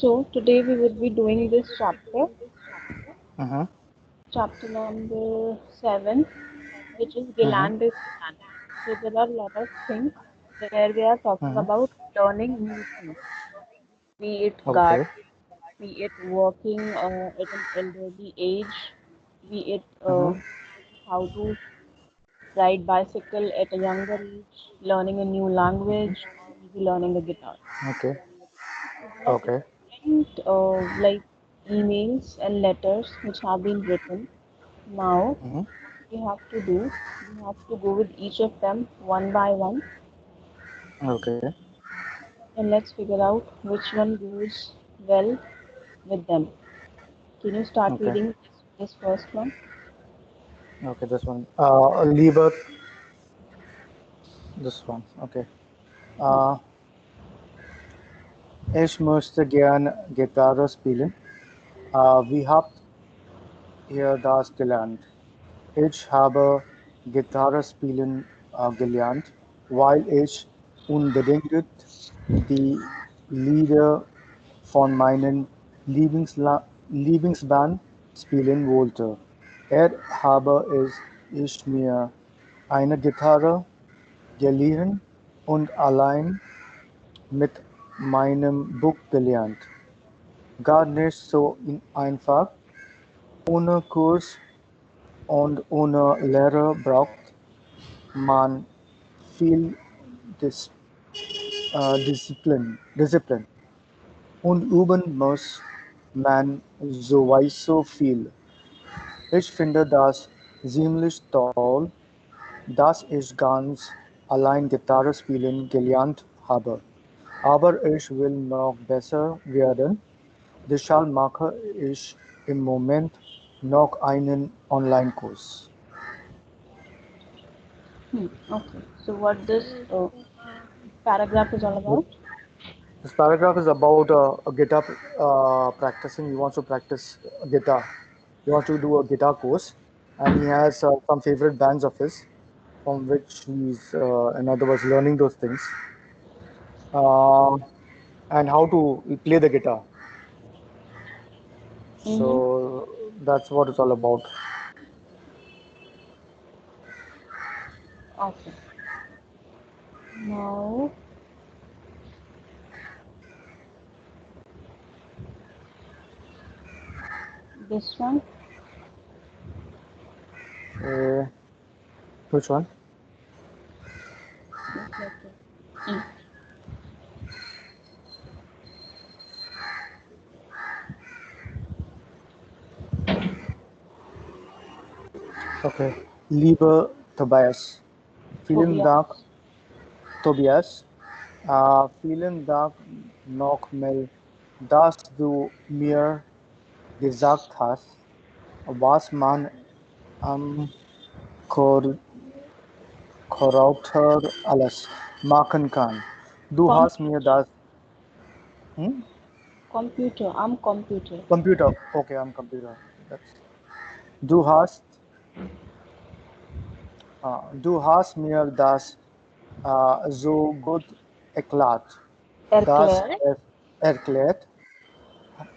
So today we would be doing this Mm-hmm. chapter number 7, which is Mm-hmm. Gland is Gland. So there are a lot of things where we are talking Mm-hmm. about learning new things, be it Okay. gardening, be it working at an elderly age, be it Mm-hmm. learning how to ride bicycle at a younger age, learning a new language, or maybe learning a guitar. Okay. So there are Okay. different like emails and letters which have been written. Now, Mm-hmm. what we have to do, we have to go with each of them one by one, Okay. and let's figure out which one goes well with them. Can you start Okay. reading this first one? Okay. This one. Lieber. This one. Okay. Hmm. Uh, Ich möchte gern Gitarre spielen. Wie habt ihr das gelernt? Ich habe Gitarre spielen gelernt, weil ich unbedingt die Lieder von meinem Lieblingsband spielen wollte. Habe ich mir eine Gitarre geliehen und allein mit meinem Buch gelernt. Gar nicht so einfach. Ohne Kurs und ohne Lehrer braucht man viel Dis Disziplin. Und üben muss man sowieso viel. Ich finde das ziemlich toll, dass ich ganz allein Gitarre spielen gelernt habe. Aber ich will noch besser werden. Deshalb mache ich im Moment noch einen Online-Kurs. Okay. So what this paragraph is all about? This paragraph is about a guitar practicing. He wants to practice guitar. He wants to do a guitar course, and he has some favorite bands of his, from which he's, in other words, learning those things, uh, and how to play the guitar. Mm-hmm. So that's what it's all about. Okay. Now this one. Uh, which one? This letter. E. Okay. Lieber Tobias, vielen Dank, Tobias. Tobias. Vielen Dank nochmal, dass du mir gesagt hast, was man am Cor Computer alles machen kann. Du hast mir Computer. das hm? Computer. I'm computer. Computer. Okay, am Computer. That's, du hast, du hast mir das so gut Erklärt. es erklärt,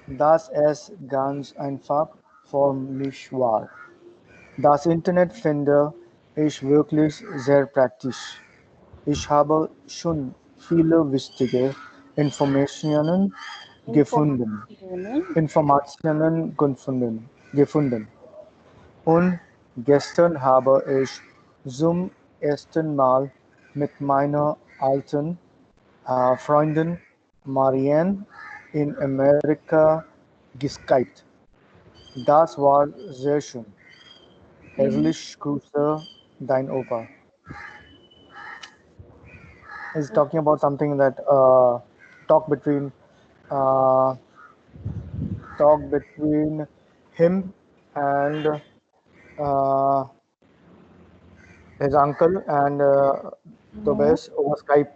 dass es ganz einfach für mich war. Das Internet finde ich wirklich sehr praktisch. Ich habe schon viele wichtige Informationen gefunden. Informationen. Gefunden. Und gestern habe ich zum ersten Mal mit meiner alten Freundin Marianne in Amerika geskypt. Das war sehr schön. Mm-hmm. Herzlich Grüße, dein Opa. Is Okay. talking about something that talk between uh, talk between him and uh, his uncle and No. Tobias over Skype.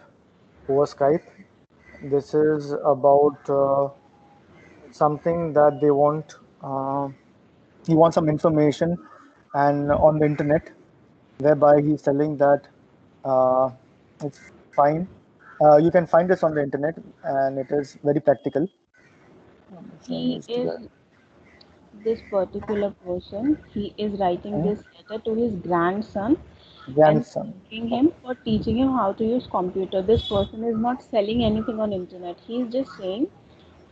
Over Skype. This is about something that they want. He wants some information, and on the internet, whereby he's telling that uh, it's fine. You can find this on the internet, and it is very practical. Understand He is to is this particular person. He is writing Hmm? this letter to his grandson and Grandson. thanking him for teaching him how to use computer. This person is not selling anything on internet. He is just saying,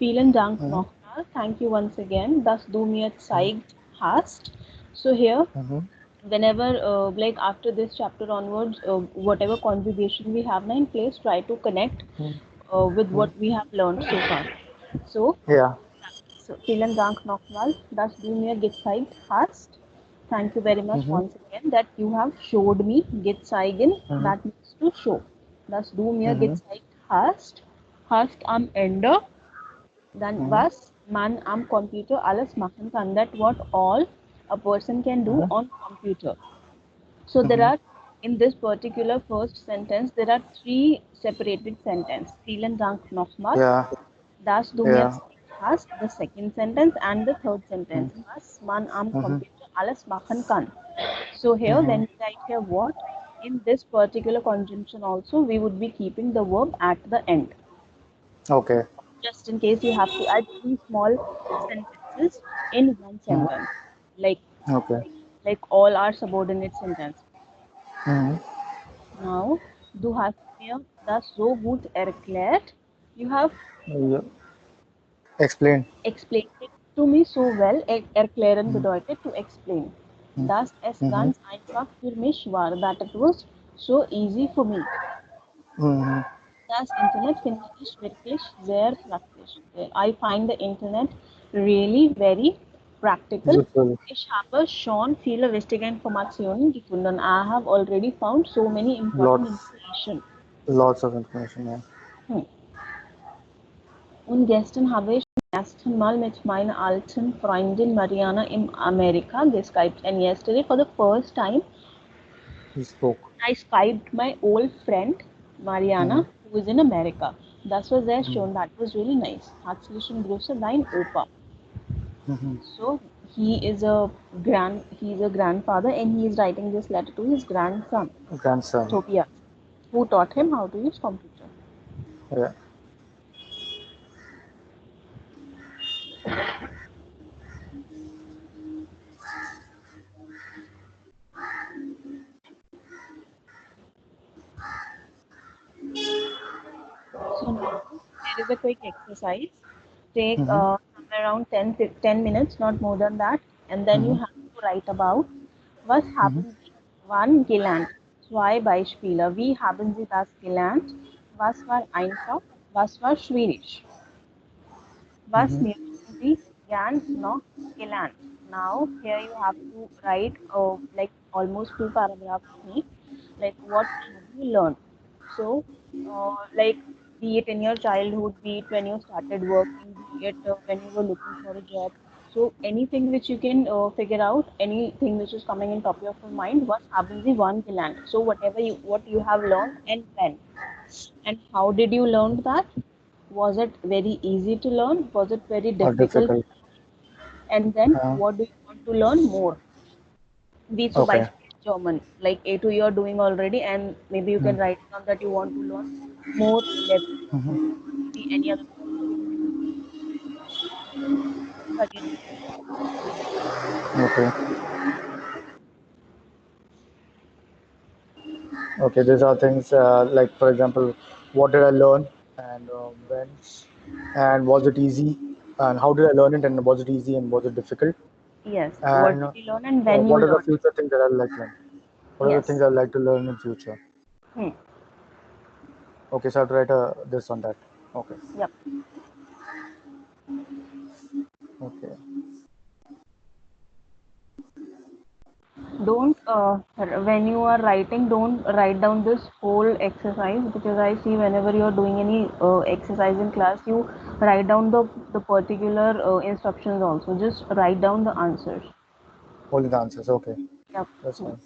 "Vielen Dank Mm-hmm. nochmal. Thank you once again. Das du mir zeigt hast." So here, Mm-hmm. whenever like after this chapter onwards, whatever conjugation we have now in place, try to connect with Mm-hmm. what we have learned so far. So Yeah. so, vielen Dank nochmal, dass du mir gezeigt hast. Thank you very much Mm-hmm. once again that you have showed me. Gezeigen, Mm-hmm. that means to show. Dass du mir Mm-hmm. gezeigt hast. Hast am Ende. Dann Mm-hmm. was man am Computer alles machen kann. That what all a person can do Mm-hmm. on computer. So there Mm-hmm. are in this particular first sentence there are three separated sentences. Vielen Dank nochmal, Yeah. das du mir Yeah. gezeigt hast, the second sentence, and the third Mm-hmm. sentence, was man am Mm-hmm. Computer alles machen kann. So here, Mm-hmm. when we write here what, in this particular conjunction also, we would be keeping the verb at the end. Okay. Just in case you have to add three small sentences in one Mm-hmm. sentence, like Okay. like all our subordinate sentences. Mm-hmm. Now, du hast mir das so gut erklärt. You have Yeah. Explain. explained it to me so well. Erklären Mm-hmm. bedeutet to explain. Dass es Mm-hmm. ganz einfach für mich war. That it was so easy for me. Mm-hmm. Das Internet finde ich wirklich sehr praktisch. I find the Internet really very practical. Useful. Ich habe schon viele wichtige Informationen gefunden. I have already found so many important Lots. information. Lots of information. Yeah. Hm. Und gestern habe ich zum ersten Mal mit meiner alten Freundin Mariana in Amerika geskypt. And yesterday, for the first time, He spoke. I skyped my old friend Mm-hmm. Mariana, who is in America. Das war sehr Mm-hmm. schön. That was really nice. Herzlichen Grüße, dein Opa. Mm-hmm. So he's a grandfather, and he is writing this letter to his grandson, Grandson. Tobias, who taught him how to use computer. Yeah. So now there is a quick exercise. Take Mm-hmm. somewhere around 10 minutes, not more than that, and then you Mm-hmm. have to write about was Mm-hmm. haben Sie wann gelernt? Zwei Beispiele. Wie haben Sie das gelernt? Was war einfach? Was war schwierig? Was Mm-hmm. möchten Sie gern noch gelernt? Now here you have to write like almost two paragraphs each. Like what have you learned? So like be it in your childhood, be it when you started working, be it when you were looking for a job. So anything which you can figure out, anything which is coming in top of your mind, was haben Sie wann gelernt? So whatever you what you have learned and when. And how did you learn that? Was it very easy to learn? Was it very Or difficult? difficult. And then Uh, what do you want to learn more? Be so by okay. speech German, like A2 you're doing already, and maybe you can Mm-hmm. write down that you want to learn more level, Mm-hmm. maybe any other career. Okay. Okay. These are things like, for example, what did I learn and when, and was it easy, and how did I learn it, and was it easy and was it difficult, Yes. What and did you learn and when you what are the learned? future things that I like to learn? What are the things Yes. I like to learn in future? Hmm. Okay, so I have to write this on that. Okay. Yep. Okay. Don't when you are writing, don't write down this whole exercise, because I see whenever you are doing any exercise in class, you write down the particular instructions also. Just write down the answers. Only the answers. Okay. Yep. That's Hmm. fine.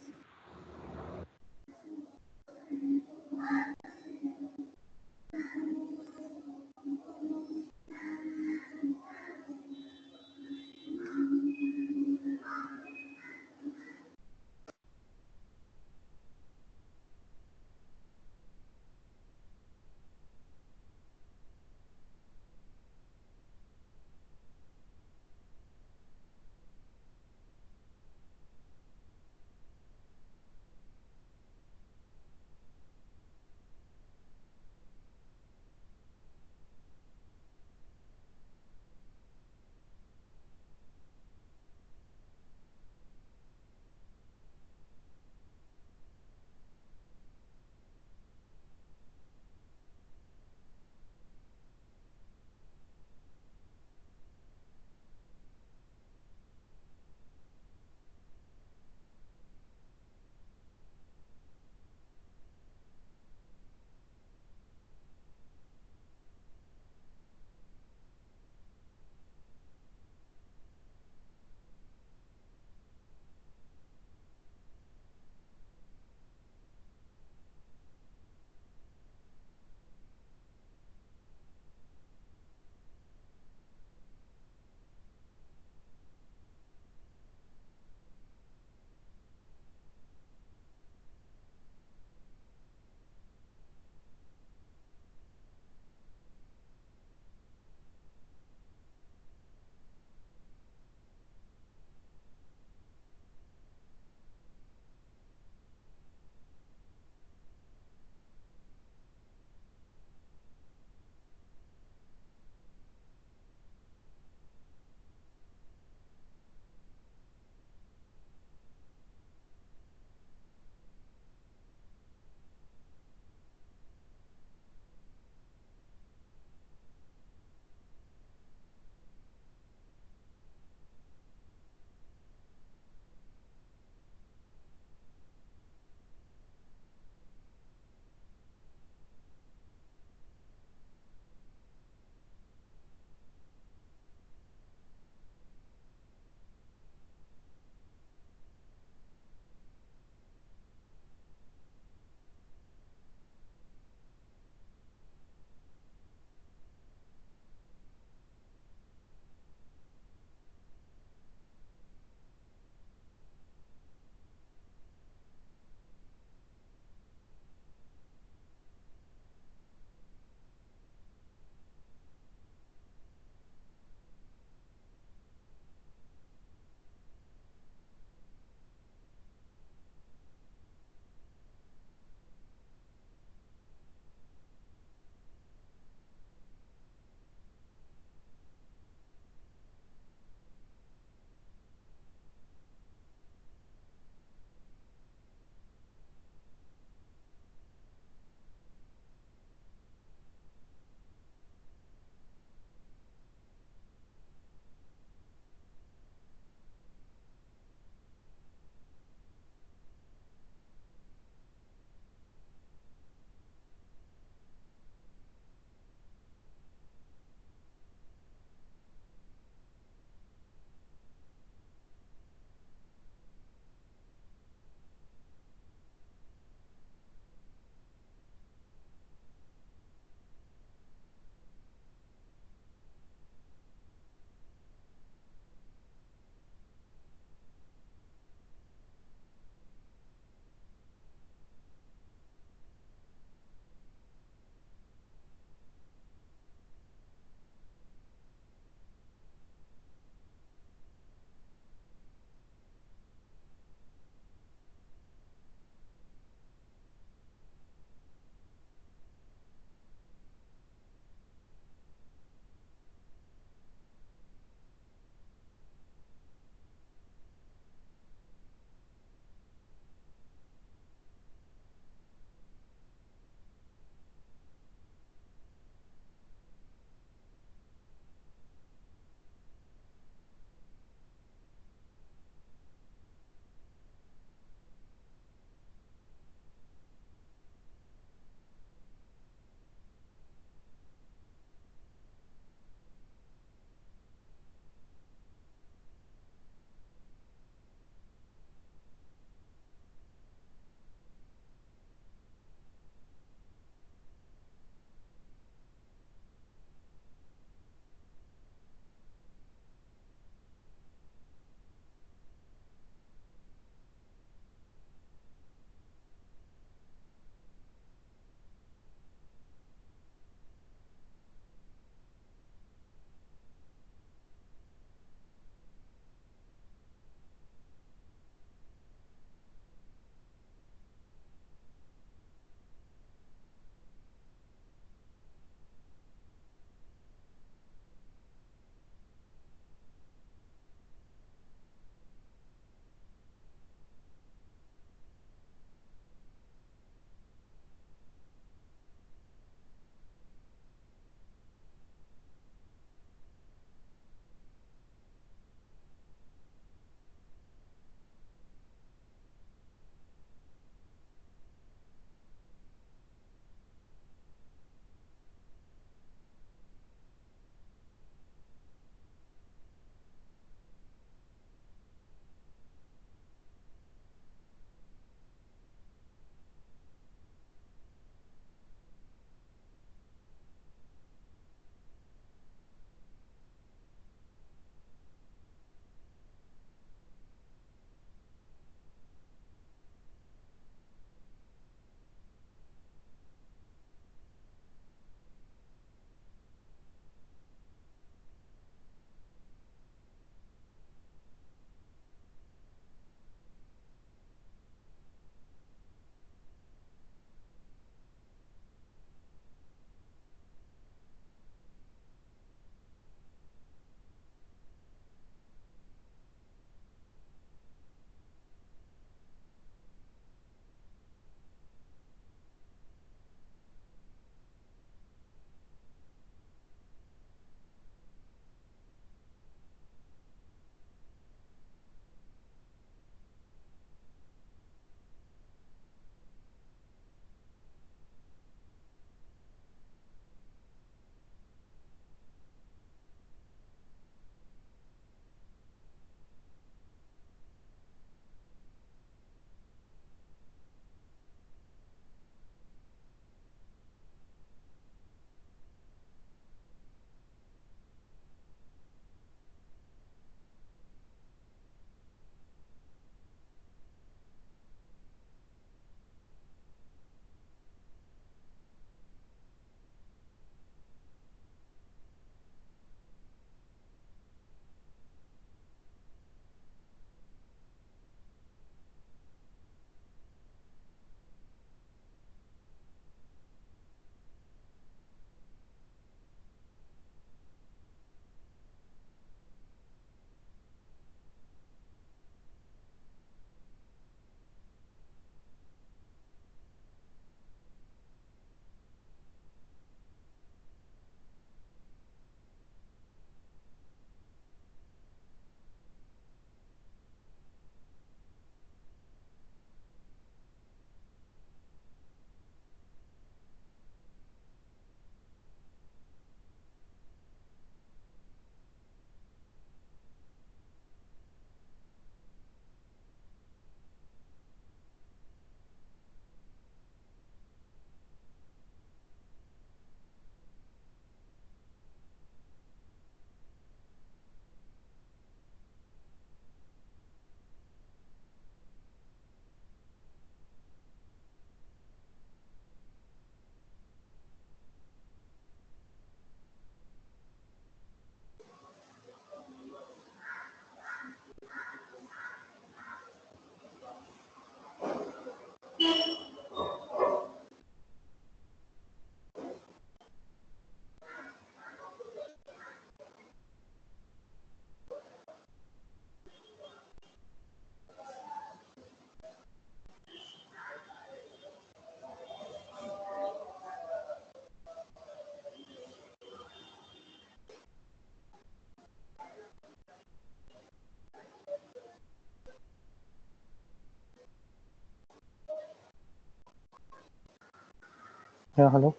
Yeah, hello.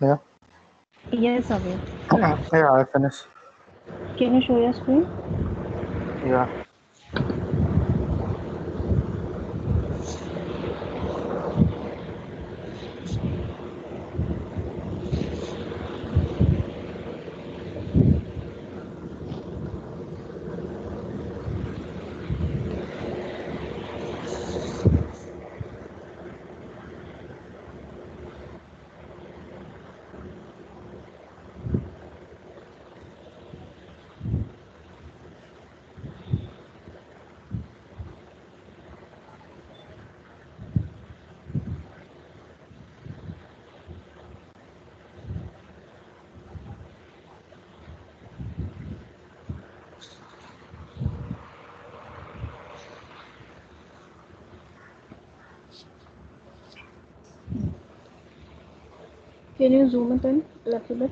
Yeah, Yes, Abhi. yeah, I finished. Can you show your screen? Yeah. Can you zoom it in a little bit?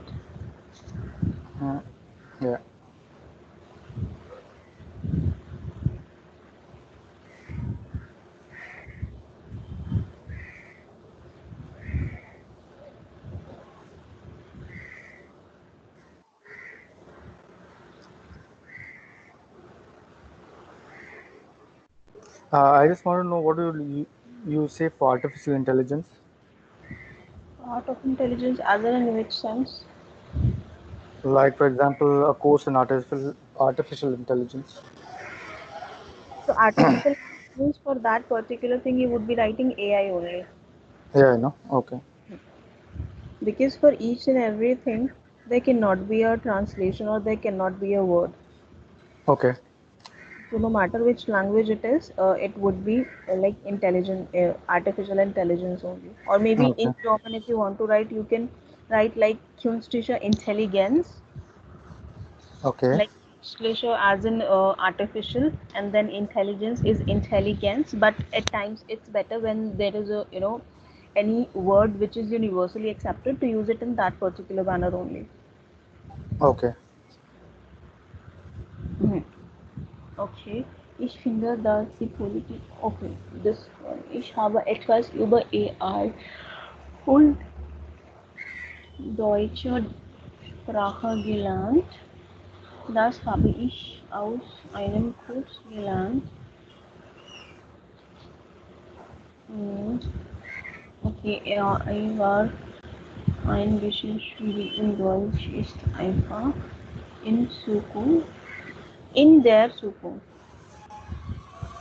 Mm, yeah. I just want to know what do you say for artificial intelligence? Art of intelligence, other in which sense? Like, for example, a course in artificial intelligence. So artificial intelligence for that particular thing, you would be writing AI only. Yeah, I know. Okay. Because for each and everything, there cannot be a translation or there cannot be a word. Okay. So no matter which language it would be like intelligent, artificial intelligence only. Or maybe in Okay. German, if you want to write, you can write like künstliche Intelligenz, Okay. like künstliche as in artificial, and then intelligence is intelligence. But at times, it's better when there is a any word which is universally accepted to use it in that particular manner only. Okay. Mhm. Okay, ich finde, dass die Politik offen ist. Ich habe etwas über AI und deutsche Sprache gelernt. Das habe ich aus einem Kurs gelernt. Hm, okay, AI war ein bisschen schwierig in Deutsch, ist einfach in Zukunft, in der Zukunft.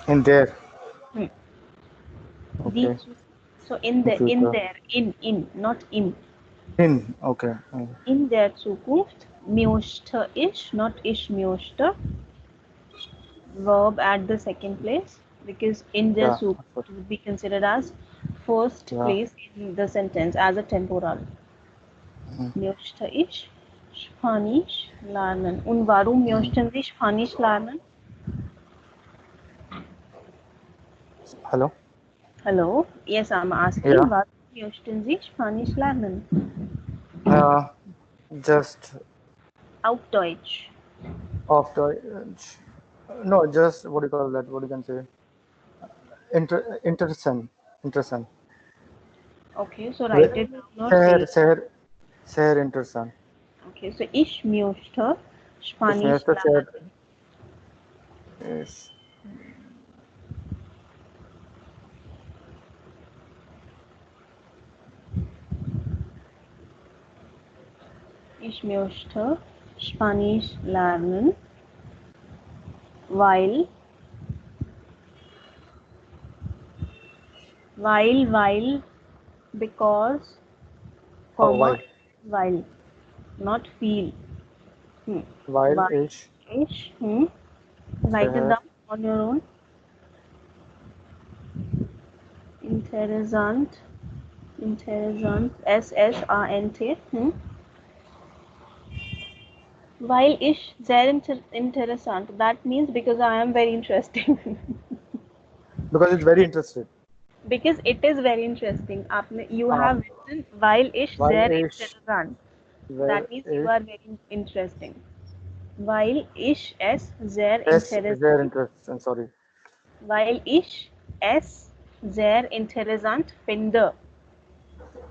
In there. Hm. Die Okay. Zukunft. So in In the in future. there, in, not in. In. Okay. In der Zukunft möchte ich, not ich möchte, verb at the second place because in der Yeah. Of Zukunft course. would be considered as first Yeah. place in the sentence as a temporal. Mm, Möchte ich Spanisch lernen? Und warum mm. möchten Sie Spanisch lernen? Hello. Hello? Yes, I'm asking, Yeah. warum möchten Sie Spanisch lernen? Uh, just Auf Deutsch. after. No, just what do you call that? What you can say? Interesting. Interesting. Okay, so write it down or say Share, it. share, share interesting. Okay, so ich möchte Ich Spanisch möchte share lernen. is Ich möchte Spanisch lernen, weil, because, while comma, while, not feel. Hmm. while Weil ich ich, write it share down on your own. Interessant, interessant, S-S-A-N-T. Weil ich sehr interessant. That means because I am very interesting. because it's very interested. Because it is very interesting. You Uh, have written while ich while sehr ich interessant. where That means you ich are very interesting. Weil ich es sehr s very interessant, interesting. Sorry. weil ich es sehr interessant finde.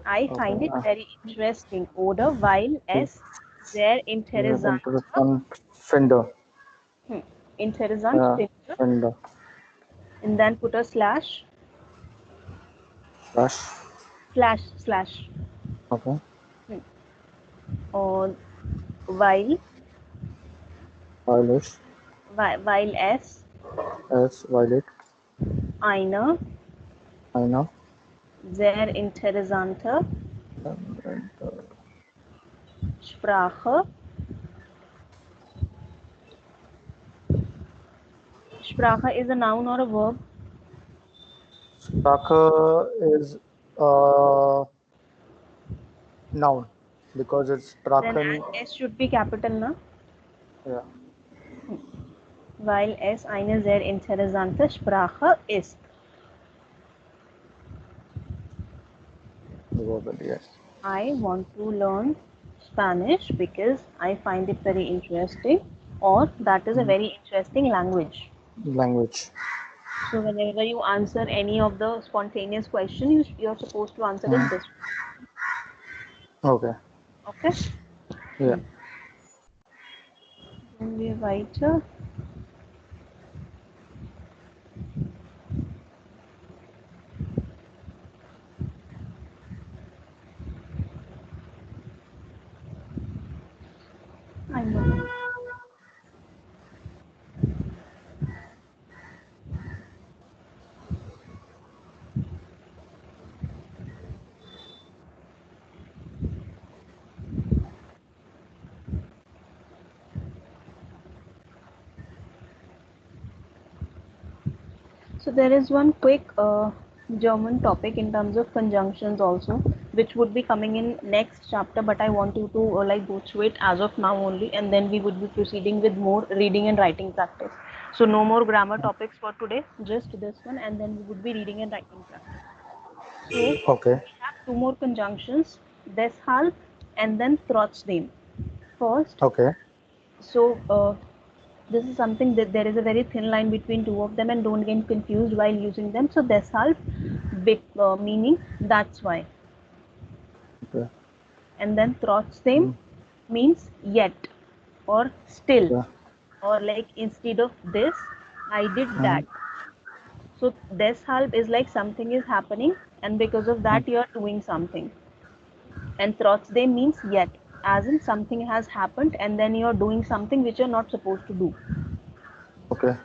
I Okay. find it very interesting. Oder weil es sehr Yeah, interessant, interessant. Fender. hmm, interessant Yeah, finde. Fender. And then put a slash, Slash. slash. Okay. Hmm. Und weil, Wireless. weil es As violet. eine I know. sehr interessante And Sprache, Sprache is a noun or a verb, Sprache is a noun because it's then Sprachen. S should be capital, na? Yeah. Weil es eine sehr interessante Sprache ist. Verb, yes. I want to learn Spanish because I find it very interesting, or that is a Mhm. very interesting language. Language. So whenever you answer any of the spontaneous question, you're supposed to answer it Mhm. this Okay. way. Okay? Yeah. Hmm. Then we weiter. Ein Moment. So there is one quick German topic in terms of conjunctions also, which would be coming in next chapter. But I want you to like go through it as of now only, and then we would be proceeding with more reading and writing practice. So no more grammar topics for today, just this one, and then we would be reading and writing practice. So Okay. we have two more conjunctions, deshalb and then trotzdem. First, Okay. so this is something that there is a very thin line between two of them, and don't get confused while using them. So deshalb, big meaning that's why, Okay. and then trotzdem Mm. means yet or still, Okay. or like instead of this, I did Mhm. that. So deshalb is like something is happening, and because of Mm. that you are doing something. And trotzdem means yet, as in something has happened, and then you are doing something which you're not supposed to do. Okay.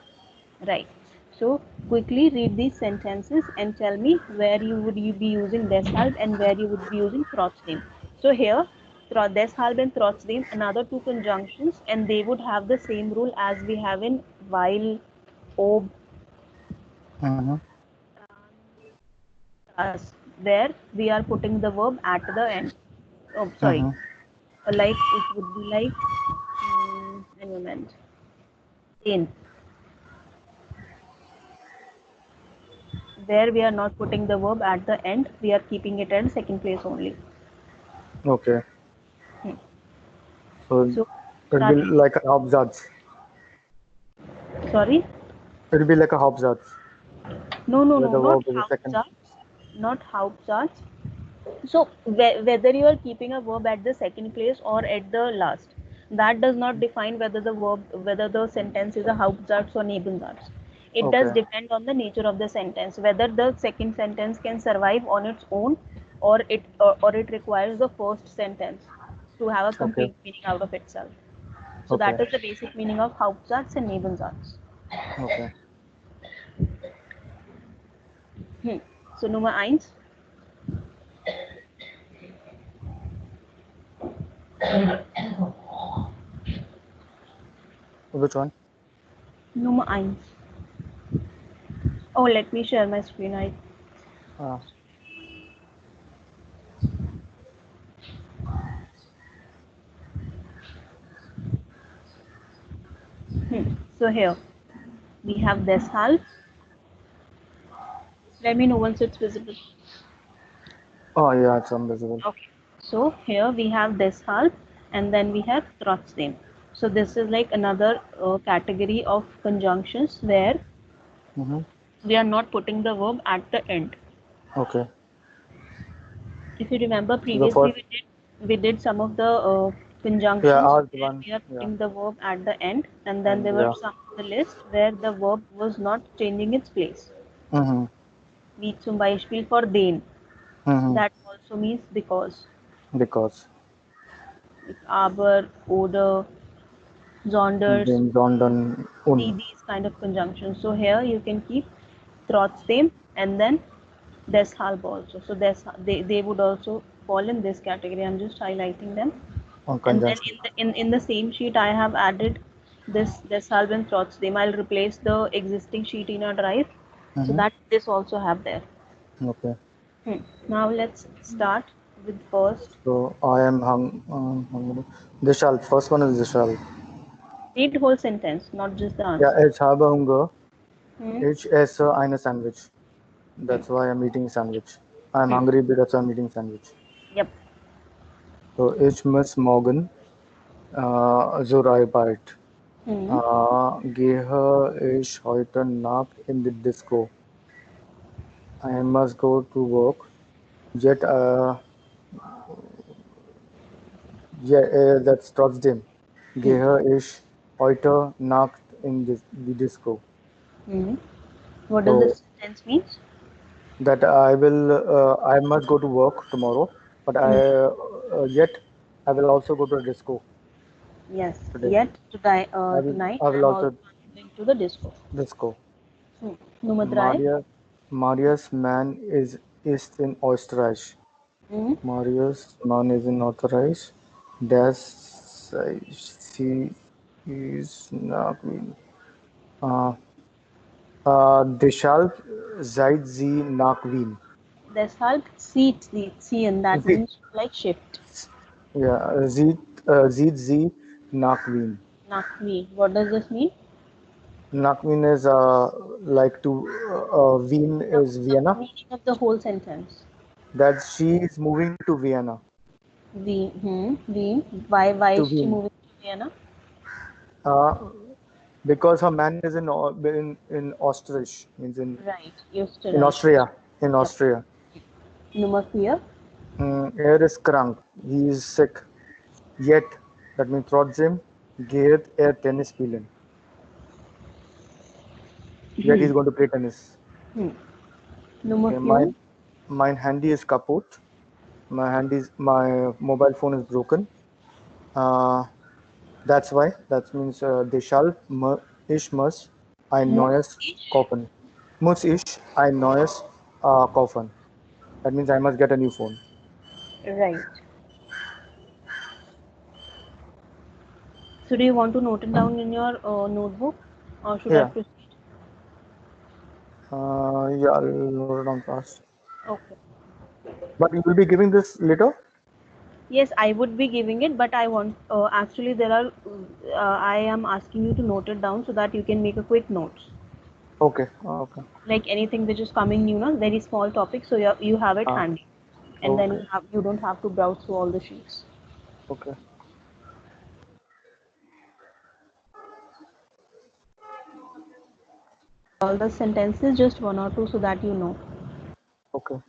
Right. So quickly read these sentences and tell me where you be using deshalb and where you would be using trotzdem. So here, deshalb and trotzdem, another two conjunctions, and they would have the same rule as we have in while, ob, Mhm. das, where we are putting the verb at the end. Oh, sorry. Mhm. Like it would be like, a moment. In, where we are not putting the verb at the end, we are keeping it in second place only. Okay. Hmm. So So it'll be starting, like a Hauptsatz. sorry. It'll be like a Hauptsatz No, no, where no, the not verb is the second. Hauptsatz, not Hauptsatz. So whether you are keeping a verb at the second place or at the last, that does not define whether the verb, whether the sentence is a Hauptsatz or Nebensatz. It does Okay. depend on the nature of the sentence, whether the second sentence can survive on its own, or it requires the first sentence to have a Okay. complete meaning out of itself. So Okay. that is the basic meaning of Hauptsatz and Nebensatz. Okay. Hmm. So Nummer eins. Which one? Nummer eins. Oh, let me share my screen. Ah. So here we have this half. Let me know once it's visible. Oh yeah, it's invisible. Okay. So here we have this half, and then we have trotzdem. So this is like another category of conjunctions where Mhm. we are not putting the verb at the end. Okay. If you remember So the previously, first, we did some of the yeah, conjunctions asked where one, we are yeah, putting the verb at the end, and then and there were yeah, some of the list where the verb was not changing its place. mm-hmm, Wie zum Beispiel for den. mm-hmm, That also means because. because Like aber, oder, sonders, den London un, these kind of conjunctions. So here you can keep trotzdem and then deshalb also. So they would also fall in this category. I'm just highlighting them. on And then conjunction. in the same sheet I have added this deshalb and trotzdem. I'll replace the existing sheet in a drive so Mm-hmm. that this also have there. Okay. Hmm. Now let's start with first. So I am hungry. Dishal. First one is Dishal. Read whole sentence, not just the Yeah, answer. ich habe Hunger. Hmm. Ich esse eine Sandwich. Hmm. That's why I'm eating sandwich. I'm Hmm. hungry, that's why I'm eating sandwich. Yep. So ich muss morgen zur Arbeit. Hmm. Gehe ich heute Nacht in the disco. I must go to work. Yet, yeah, that's trotzdem. Hmm. Gehe ich heute Nacht in the disco. Hmm. What does So this sentence mean? that I must go to work tomorrow, but Hmm. yet I will also go to a disco Yes. today. Yet tonight I will I'm also also going to the disco. disco. Hmm. Nummer 3. Maria, Maria's man is in Österreich. Hmm. Marius man is in Österreich. Das sie is not uh, deshalb seid sie nach Wien. Deshalb zieht sie ziehen. That Sie, means like shift. yeah, sieht sie nach Wien. Nach Wien. What does this mean? Nach Wien is like to Wien The, is the Vienna. meaning of the whole sentence. That she is moving to Vienna. Wien. Hmm. Wien. Why To is she Wien. moving to Vienna? Uh, because her man is in Österreich, means Right. in Österreich. Austria. In Yep. Austria. Nummer 4. Er is krank. He is sick. Yet, that means trotzdem geht Tennis spielen. Yet he's going to play tennis. Hmm. Nummer Okay, 2. my handy is kaputt. My mobile phone is broken. Uh, that's why. That means ich muss ein Muss neues ich. kaufen. Muss ich ein neues kaufen. That means I must get a new phone. Right. So do you want to note it down in your notebook or should I Yeah. proceed? Yeah, I'll note it down fast. Okay. But you will be giving this later? Yes, I would be giving it, but I want actually there are I am asking you to note it down so that you can make a quick notes. Okay. Okay. Like anything which is coming, very small topic, so you have it Uh, handy, and then okay. you don't have to browse through all the sheets. Okay. All the sentences, just one or two, so that you know. Okay.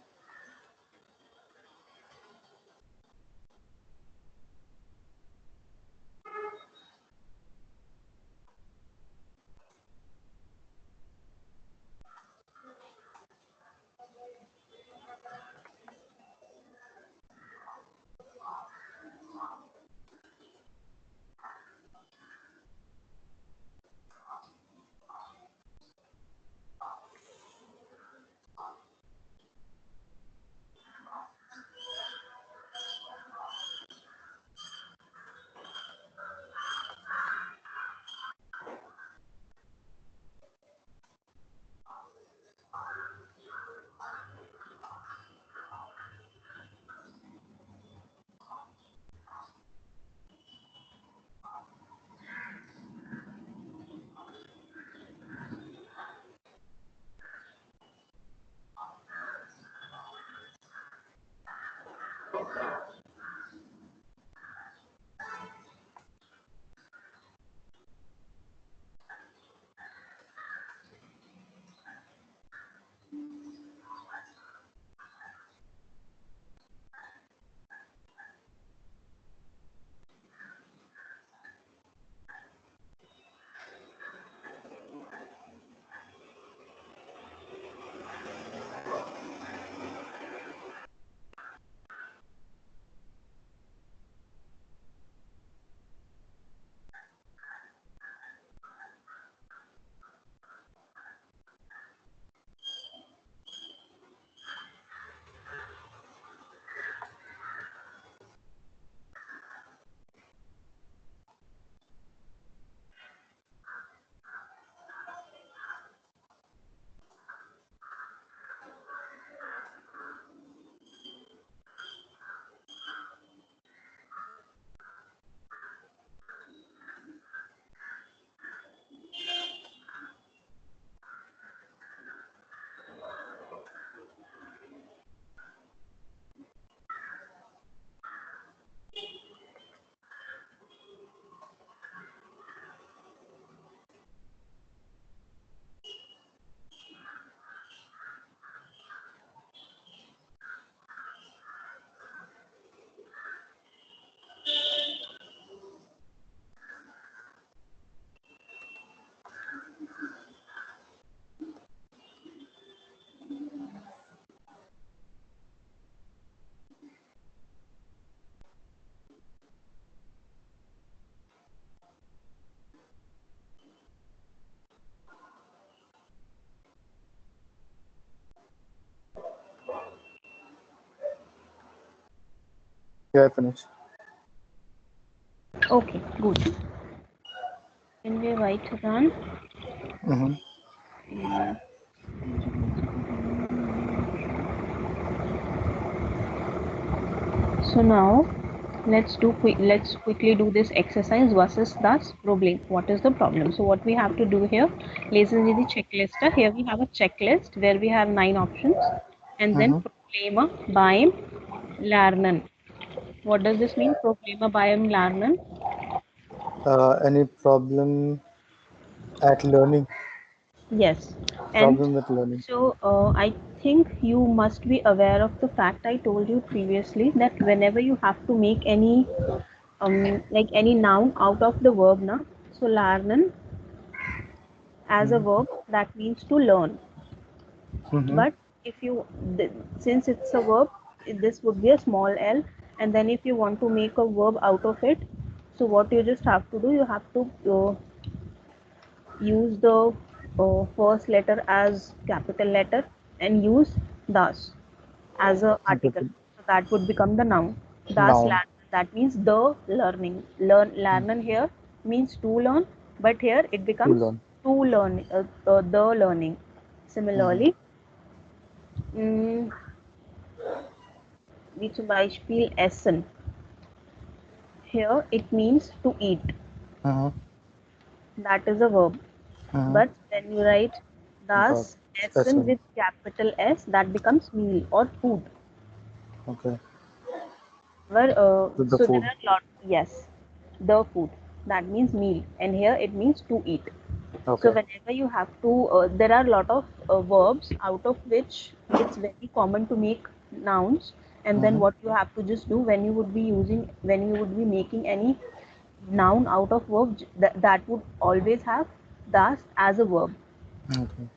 Yeah, I finished. Okay, good. Can we write down? Mm-hmm. Mm, So now let's quickly do this exercise versus das problem. What is the problem? So what we have to do here, listen to the checklist. Here we have a checklist where we have 9 options and then Mm-hmm. problema beim Lernen. What does this mean? Problema beim Lernen? Any problem at learning? Yes. And Problem with learning. so I think you must be aware of the fact I told you previously that whenever you have to make any like any noun out of the verb na, so lernen as a Mm-hmm. verb that means to learn. Mm-hmm. But if you since it's a verb, this would be a small l, and then if you want to make a verb out of it, so what you just have to do, you have to use the first letter as capital letter and use das as a Okay. article. So that would become the noun. Das Noun. lernen, that means the learning. Lernen here means to learn, but here it To becomes learn. to learn, the learning. Mm-hmm. Similarly, mm, wie zum Beispiel essen. Here it means to eat. Mm-hmm. That is a verb. Mm-hmm. But when you write But das Essen essence. with capital S, that becomes meal or food. Okay. Where With the so there food. are lot, yes, the food that means meal, and here it means to eat. So Okay. whenever you have to, there are a lot of verbs out of which it's very common to make nouns, and then Mm-hmm. what you have to just do when you would be using, when you would be making any noun out of verb, that would always have das as a verb. Okay.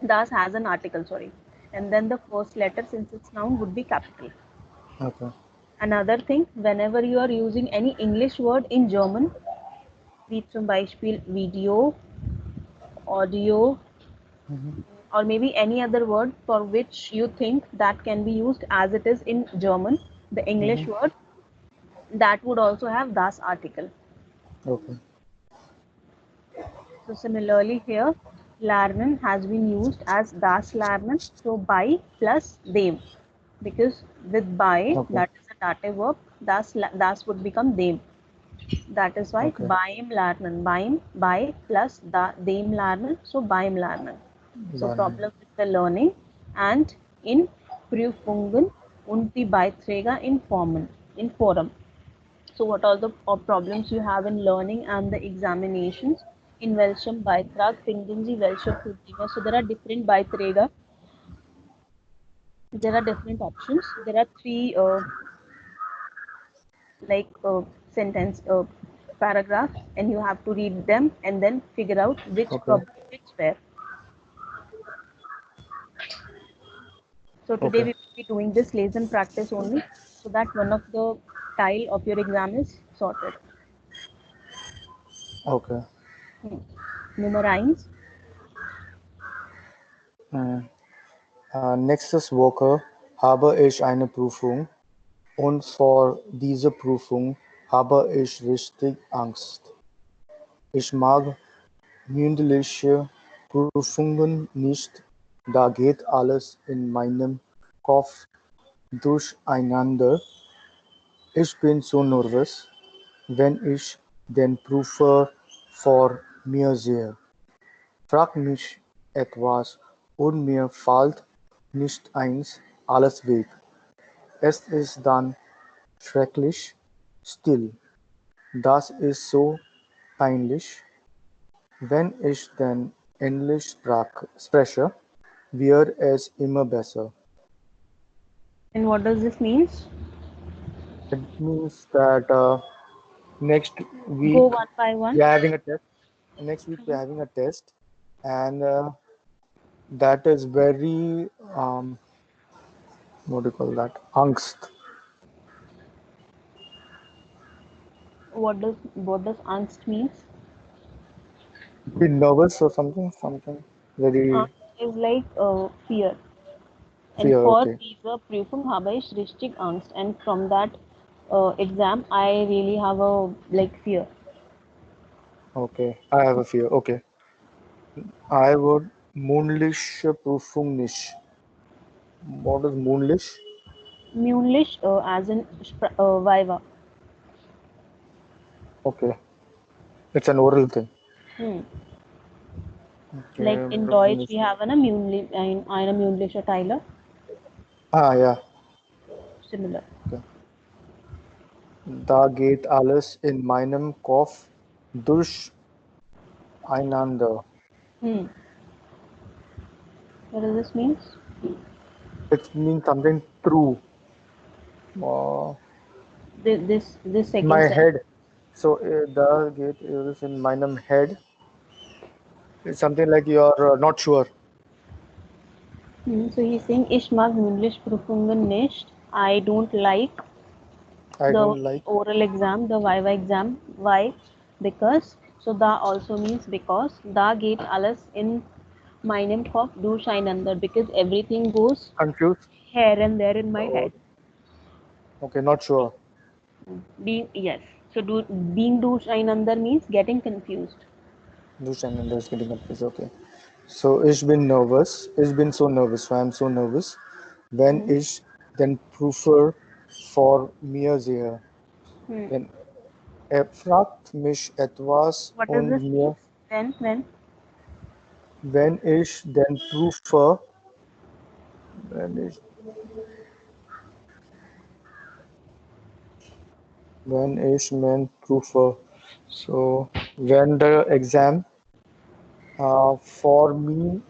Das has an article, sorry, and then the first letter, since it's noun, would be capital. Okay. Another thing, whenever you are using any English word in German, wie zum Beispiel Video, audio, Mm-hmm. or maybe any other word for which you think that can be used as it is in German, the Mm-hmm. English word, that would also have das article. Okay. So similarly here, lernen has been used as das lernen, so by plus them, because with by, Okay. that is a dative verb, das would become them. That is why Okay. beim Lernen, beim, by plus dem Lernen, so beim Lernen. So Learning. problem with the learning and in Prüfungen und die Beiträge in Formen, in Forum. So what are the problems you have in learning and the examinations? In welchem Beitrag finden Sie welche Probleme? So there are different Beiträge. There are different options. There are three like sentence paragraphs, and you have to read them and then figure out which Okay. problem fits where. So today Okay. we will be doing this lesson practice only, so that one of the tile of your exam is sorted. Okay. Hmm. Nummer eins. Mm. Nächstes Woche habe ich eine Prüfung und vor dieser Prüfung habe ich richtig Angst. Ich mag mündliche Prüfungen nicht, da geht alles in meinem Kopf durcheinander. Ich bin so nervös, wenn ich den Prüfer vor mir sehe. Frag mich etwas und mir fällt nicht eins alles weg. Es ist dann schrecklich still. Das ist so peinlich. Wenn ich dann Englisch spreche, wird es immer besser. And what does this means? It means that next week Go one by one. we are having a test. Next week we are having a test, and that is very what do you call that? Angst. What does angst means? Be nervous or something, something very Angst is like fear. And fear. for Okay. dieser Prüfung habe ich richtig Angst. And from that exam, I really have a like fear. Okay, I have a fear. Okay, I would moonlish prüfung nicht. What is moonlish? Munlish, as in Viva. Okay, it's an oral thing. Hmm. Like Okay, in prüfung Deutsch, nicht. we have eine eine Munlische Teile. Ah, yeah. Similar. Okay. Da geht alles in meinem Kopf durcheinander. Hmm. What does this mean? It means something true. Uh, This in second my sentence. head. So da geht alles in meinem head. It's something like you're not sure. Hmm. So he's saying, Ich mag mündlich Prüfungen nicht. I don't like I the don't like oral exam, the Viva exam. Why? Because, so da also means because, da geht alles in meinem Kopf durcheinander, because everything goes confused. here and there in my Oh, head. okay, not sure. Being, yes. So being durcheinander means getting confused. Durcheinander is getting confused. Okay. So ich bin nervous. Ich bin so nervous. So I'm so nervous. Wenn Hmm. ich den Prüfer vor mir sehe, Hmm. wenn er fragt mich etwas What does und this mean? mir, When? wenn ich den Prüfer, wenn ich, wenn ich den Prüfer, so when the exam for me,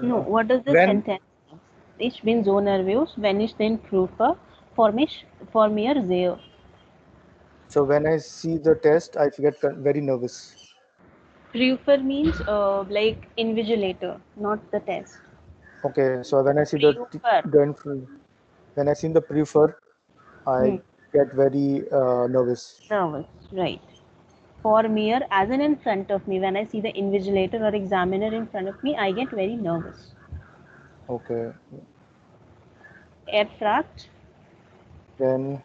No, what does this when sentence mean? Ich bin so nervös, wenn ich den Prüfer vor mir sehe. so when I see the test, I get very nervous. Prüfer means like invigilator, not the test. Okay, so when I see Prüfer. when I see the prefer, Hmm. I get very nervous. Nervous, right. For mir, as in front of me, when I see the invigilator or examiner in front of me, I get very nervous. Okay, Er fragt, then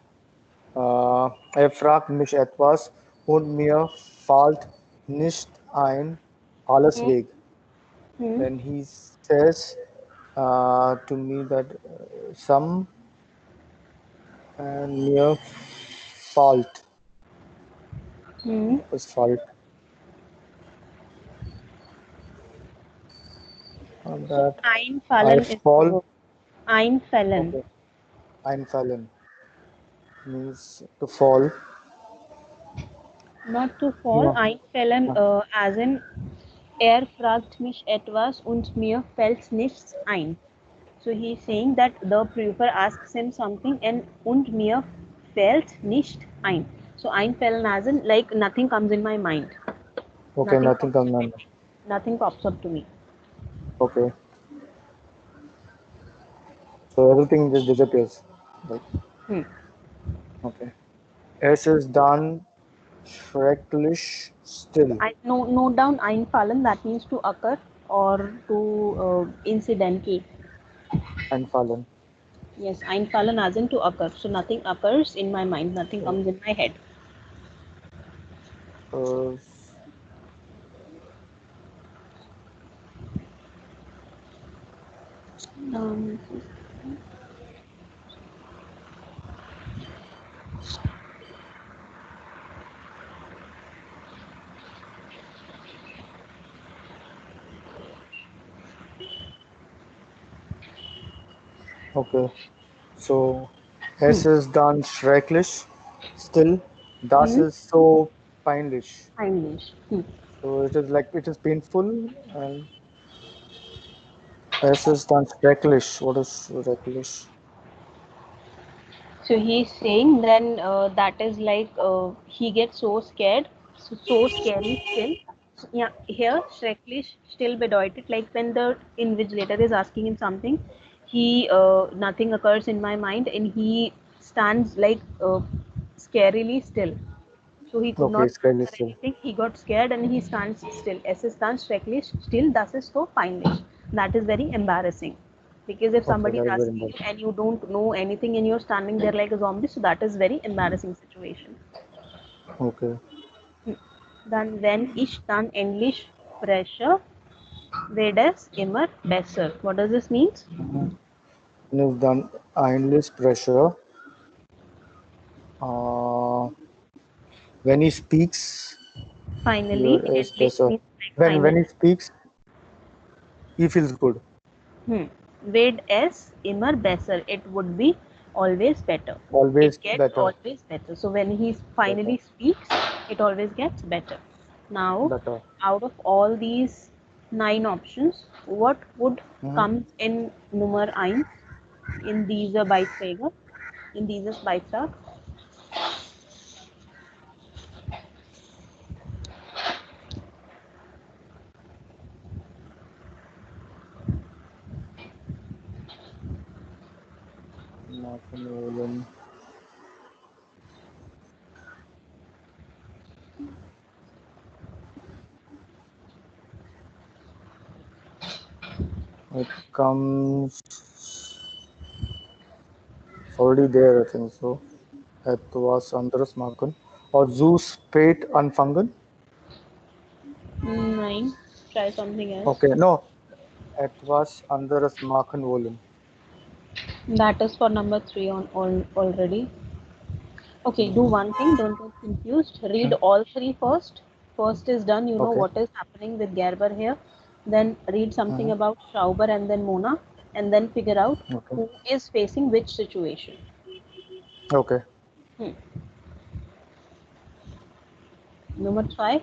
er fragt mich etwas und mir fällt nicht ein, alles hmm, weg. hmm, Then he says to me that some and mir fault. hmm. What is fault? So That I einfallen is the fall. verb. Einfallen. Okay, einfallen means to fall. Not to fall, No. einfallen No. as in er fragt mich etwas und mir fällt nichts ein. So he's saying that the prüfer asks him something und mir fällt nicht ein. So einfallen as in like nothing comes in my mind. Okay, Nothing nothing pops comes up in on. me. Nothing pops up to me. Okay, so everything just disappears. Like, Hmm. okay. Es ist dann schrecklich still. I note down einfallen, that means to occur or to incidental. Einfallen. Yes, einfallen as in to occur. So nothing occurs in my mind, nothing So, comes in my head. uh, Um, okay. So hmm. es ist dann schrecklich still. Das Hmm. ist so peinlich. English. Hmm. So it is like it is painful and es ist dann schrecklich. What is schrecklich? So he's saying then that is like he gets so scared, so scary still. So, yeah, here schrecklich still bedeutet like when the invigilator is asking him something, he nothing occurs in my mind and he stands like scarily still. So he could Okay, not schrecklich answer still. anything. He got scared and he stands still. Es ist dann schrecklich still. Das ist so peinlich. That is very embarrassing. Because if Okay, somebody is that is very asking you important. and you don't know anything and you're standing there like a zombie, so that is very embarrassing situation. Okay. Hmm. Dann wenn ich dann endlich spreche, wird es immer besser. What does this mean? Mhm. When it's done, endless pressure. Uh, when he speaks, here Finally, is endlich pressure. means like When finally. he speaks, he feels good. Hmm. Wird es immer besser. It would be always better. It Always gets better. always better. So when he Better. finally speaks, it always gets better. Now, Better. out of all these nine options, what would Mm-hmm. come in Nummer 1 in dieser Beiträge, in dieses Beitrag? Marshmallow. It comes it's already there, I think so. Etwas anderes machen. Or zu spät anfangen. Nine. Try something else. Okay, no. Etwas anderes machen wollen. That is for number 3 on already. Okay, do Mm-hmm. one thing, don't get confused. Read Mm. all three first. First is done, you know Okay. what is happening with Gerber here. Then read something Mm-hmm. about Schauber and then Mona, and then figure out Okay. who is facing which situation. Okay. Hmm. Number 5,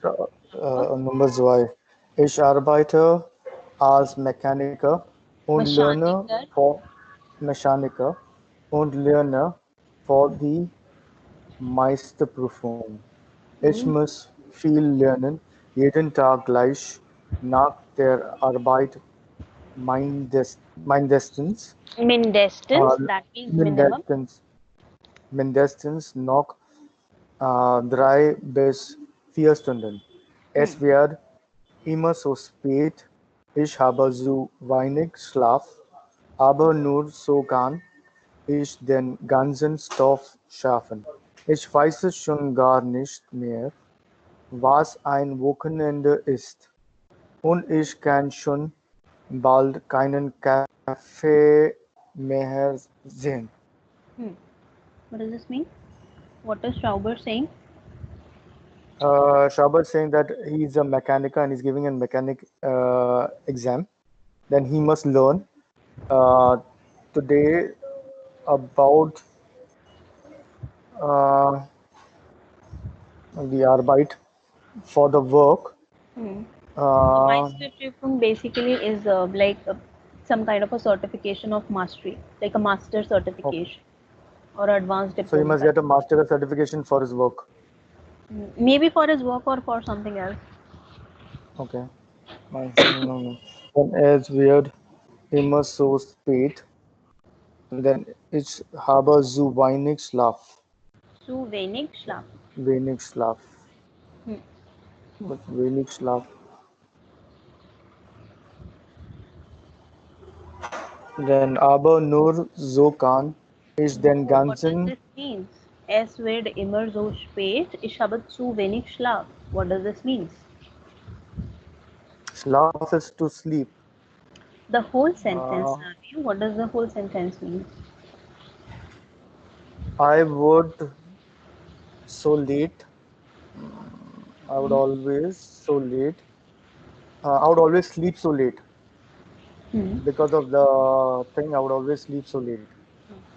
So, Schauber. Nummer zwei. Ich arbeite als Mechaniker und lerne Mechaniker. für Mechaniker und lerne für die Meisterprüfung. Ich Hmm. muss viel lernen, jeden Tag gleich nach der Arbeit mindestens, Mindestens, äh, that means minimum. mindestens, mindestens noch 3 bis 4 Stunden. Hmm. Es wird immer so spät, ich habe zu wenig Schlaf, aber nur so kann ich den ganzen Stoff schaffen. Ich weiß es schon gar nicht mehr, was ein Wochenende ist. Und ich kann schon bald keinen Kaffee mehr sehen. Hmm. What does this mean? What is Schauber saying? Shabat saying that he's a mechanic and he's giving a mechanic exam. Then he must learn uh, today about uh, the Arbeit for the work. Hmm. So Uh, Meisterprüfung basically is some kind of a certification of mastery, like a master okay. certification or advanced So he diploma must get a certification. master certification for his work. Maybe for his work or for something else. Okay. No, no. Then as weird, immer so spät. Then it's habe zu wenig Schlaf. Zu wenig Schlaf. Wenig Schlaf. Hmm. But wenig Schlaf. Then aber nur so kann ich den No, what does ganzen this mean? Es wird immer so spät, ich habe zu wenig Schlaf. What does this mean? Schlaf is to sleep. The whole sentence, Uh, Ravi, what does the whole sentence mean? I would so late. I would Hmm. always so late. I would always sleep so late Hmm. because of the thing. I would always sleep so late.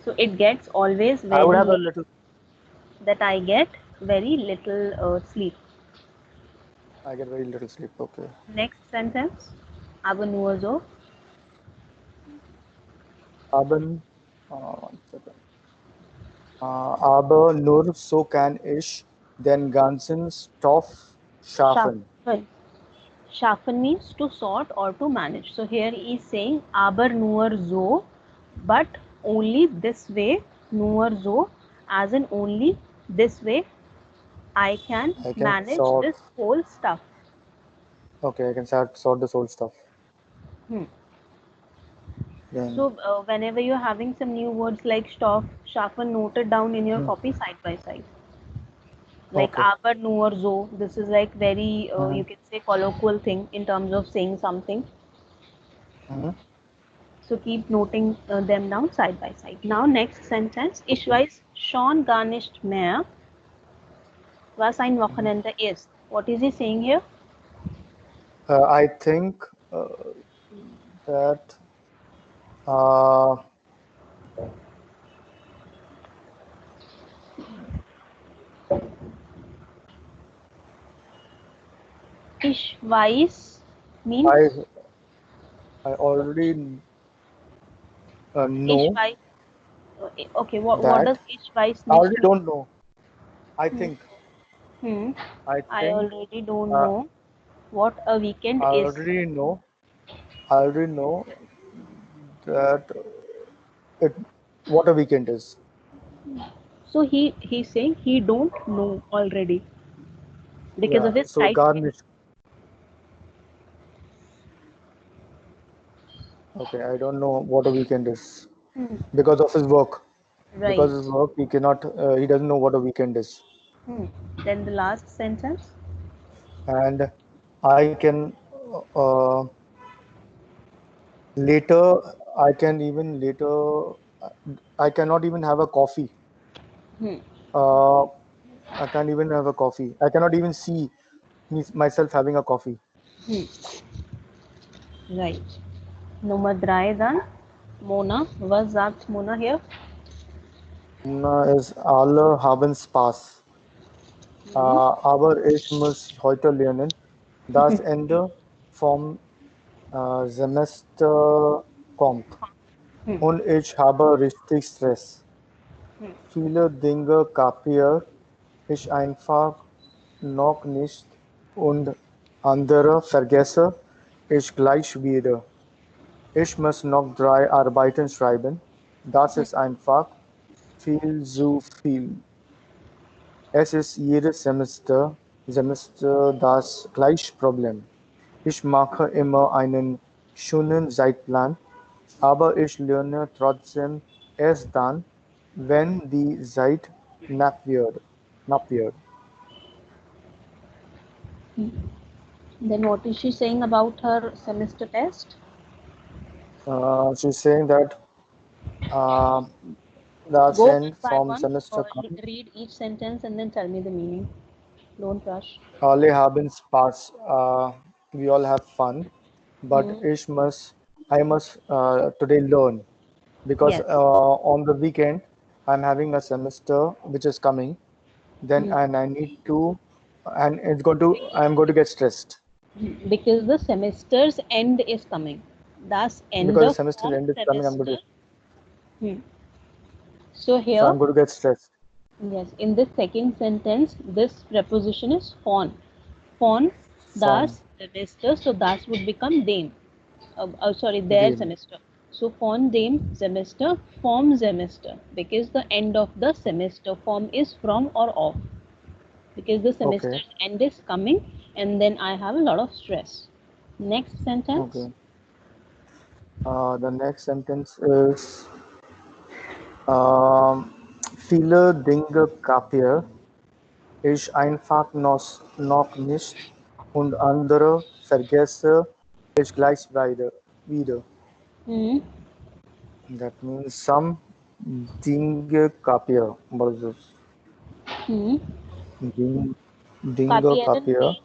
So it gets always I would very have a late little. that I get very little sleep. I get very little sleep. Okay. Next sentence. Aber nur so. Haben. 1 second. Aber nur so kann ich den ganzen Stoff schaffen. Schaffen. Schaffen means to sort or to manage. So here he is saying aber nur so, but only this way, nur so, as in only this way, I can I can manage sort. this whole stuff. Okay, I can sort this whole stuff. Hmm. Then, So whenever you're having some new words like stoff, sharpen, note it down in your hmm, copy side by side. Like okay. aber, nu or zo. This is like very Hmm, you can say colloquial thing in terms of saying something. hmm, So keep noting them down side by side. Now next sentence. Ich okay. weiß schon gar nicht mehr, was ein Hmm. Wochenende ist. What is he saying here? I think uh, that uh, Ich weiß I means I already ich know weiß. Okay, what that. does ich weiß I nicht already mean? don't know. I Hmm. think. Hmm. I I think. already don't Uh, know what a weekend I is. already know. I already know that it what a weekend is. So he's saying he don't know already because Yeah. of his So tight skin. garnish. Okay. I don't know what a weekend is Hmm. because of his work. Because Right. of his work, he cannot. He doesn't know what a weekend is. Hmm. Then the last sentence. And I can uh, later. I can even later. I cannot even have a coffee. Hmm. Uh, I can't even have a coffee. I cannot even see myself having a coffee. Hmm. Right. Nummer drei dann. Mona. Was sagt Mona here? Mona is alle haben Spaß. Hmm. Aber ich muss heute lernen. Das Ende vom Semester kommt. Hmm. Und ich habe richtig Stress. Hmm. Viele Dinge kapiere ich einfach noch nicht und andere vergesse ich gleich wieder. Ich muss noch 3 Arbeiten schreiben. Das ist einfach viel zu viel. Es ist jedes Semester das gleiche Problem. Ich mache immer einen schönen Zeitplan, aber ich lerne trotzdem erst dann, wenn die Zeit knapp wird. Knapp wird. Then what is she saying about her semester test? She's saying that uh, that's Go one end by from one. semester come. Read each sentence and then tell me the meaning. Don't rush. Alle haben Spaß. We all have fun, but Hmm. I must today learn because Yes. on the weekend I'm having a semester which is coming. Then Hmm. and I need to, and I'm going to get stressed Because the semester's end is coming. Das because the Ende semester vom end is coming. Semester. Hmm. So So here, I'm going to get stressed. yes, in this second sentence, this preposition is von. Von From das Semester, so das would become dem. Sorry, their them. semester. So von dem Semester, vom Semester, because the end of the semester form is from or of, because the Okay, semester's end is coming, and then I have a lot of stress. Next sentence. okay. The next sentence is um, viele Dinge kapiere ich einfach noch nicht und andere vergesse ich gleich wieder. Hmm. That means some Dinge kapiere. What is this? Hmm. Ding, Dinge Kapieren kapiere. means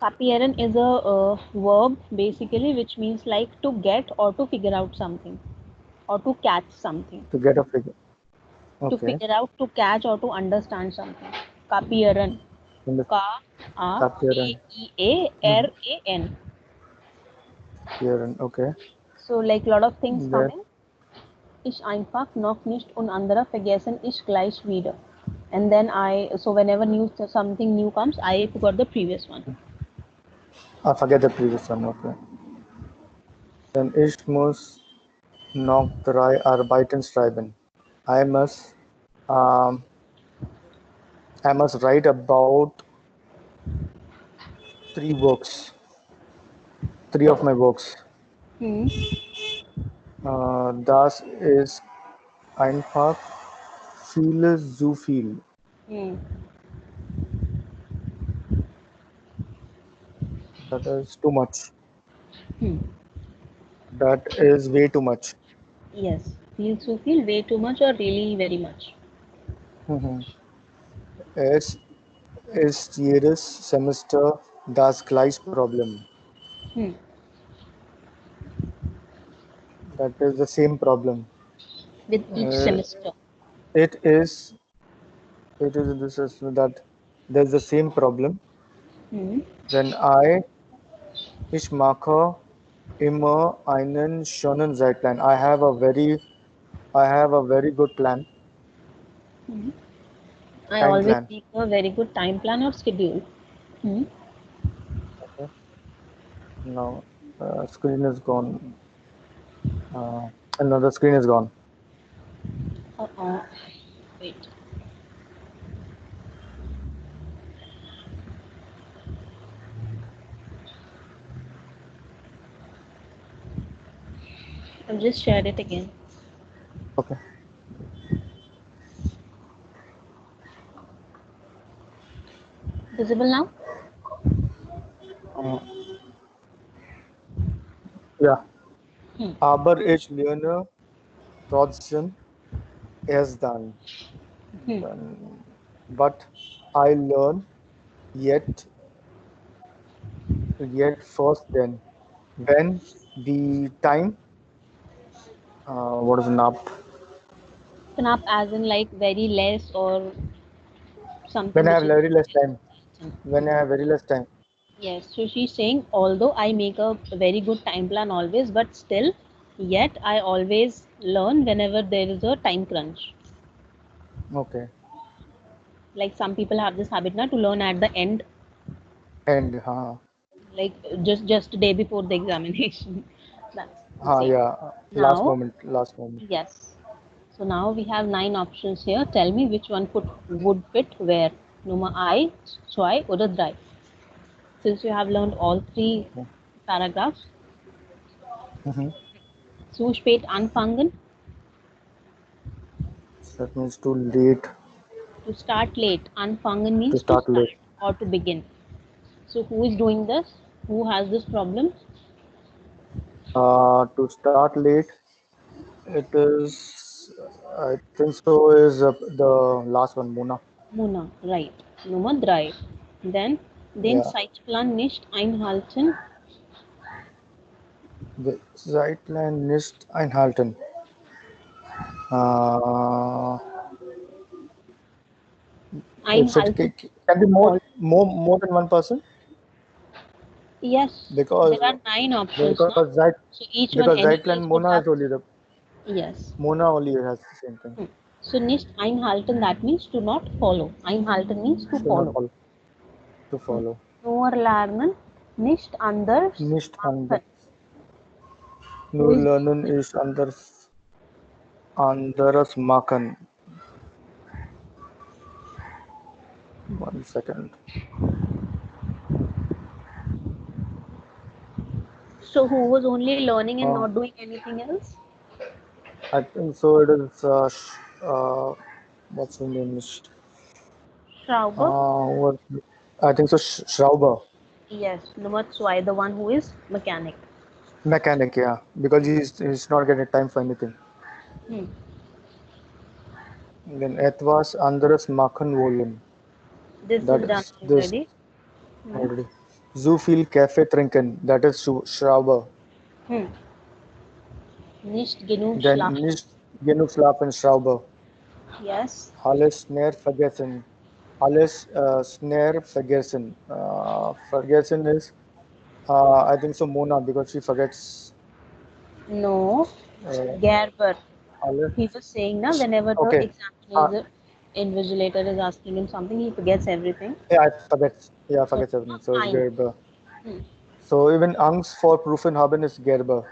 kapieren is a verb basically which means like to get or to figure out something or to catch something. To get a figure. To Okay. figure out, to catch or to understand something. Kapieren. In the Ka A P Kapieren. E A R Mm-hmm. A N. Kapieren. Okay. So like lot of things come That in. Ich einfach noch nicht und andere vergessen ich gleich wieder. And then so whenever something new comes, I forgot the previous one. I forget the previous one. Okay. Then ich muss noch 3 Arbeiten schreiben. I must um, I must write about 3 works, 3 of my works. Hmm. Das ist einfach viel zu viel. Hmm. That is too much. Hmm. That is way too much. Yes. Feel so feel way too much or really very much. Mhm. Es ist jedes Semester das gleiche Problem. Hmm. That is the same problem. With each Uh, semester. it is this is that there's the same problem Hmm. when ich mache immer einen schönen Zeitplan. I have a very good Hmm. I time always plan. make a very good time plan or schedule. Hmm. Okay. Now screen is gone. Uh, Another screen is gone. Uh-uh. Wait. I've just shared it again. Okay. Visible now? Uh, yeah. Hmm. Aber ich lerne trotzdem erst dann. Hmm. Then, but I learn yet yet first then. When the time what is enough? Snap as in like very less or When something I which have is very less very time. certain. When I have very less time. Yes, so she's saying, although I make a very good time plan always, but still, yet I always learn whenever there is a time crunch. Okay. Like some people have this habit now to learn at the end, And like just day before the examination. That's the same. yeah. Last Now, moment. Last moment. yes. So now we have nine options here. Tell me which one would fit where. Nummer I, zwei oder drei. Since you have learned all three Okay. paragraphs, Mm-hmm. zu spät anfangen, That means too late to start late. Anfangen to means to start late. start or to begin. So who is doing this? Who has this problem? To start late, it is. I think so. Is the last one, Mona? Muna, right. Nummer drei. Then, den Yeah. Zeitplan nicht einhalten. The Zeitline nicht einhalten. Uh, Einhalten can be follow. more than one person Yes, because there are nine options now. because Zeit So each one, because any Zeitline case would Mona have. is only the Yes. Mona only has the same thing. Hmm. So nicht einhalten, that means to not follow. Einhalten means to Do not follow. follow to follow. Nur lernen, nicht anders Nicht machen. anders. Who Nur is doing lernen this? ist anderes machen. 1 second. So who was only learning and Uh, not doing anything else? I think so. It is. What's the name? Schrauber? What? I think so. Schrauber, Yes, number zwei, the one who is mechanic. mechanic. Yeah, because he's not getting time for anything. Hmm. Then etwas anderes machen wollen. This That is done is this already. Hmm. already. Zu viel Kaffee trinken. That is Schrauber. Hmm. Nicht genug Then schlafen. nicht genug schlafen. Schrauber. Yes. Alles schnell vergessen. Alles schnell vergessen. Vergessen is I think so Mona because she forgets No. uh, Gerber. alles. He was saying now whenever the Okay. Uh, examiner, invigilator is asking him something, he forgets everything. yeah, I forget. Yeah, I So forget everything. So it's ein. Gerber. Hmm. So even Angst vor Profen haben is Gerber.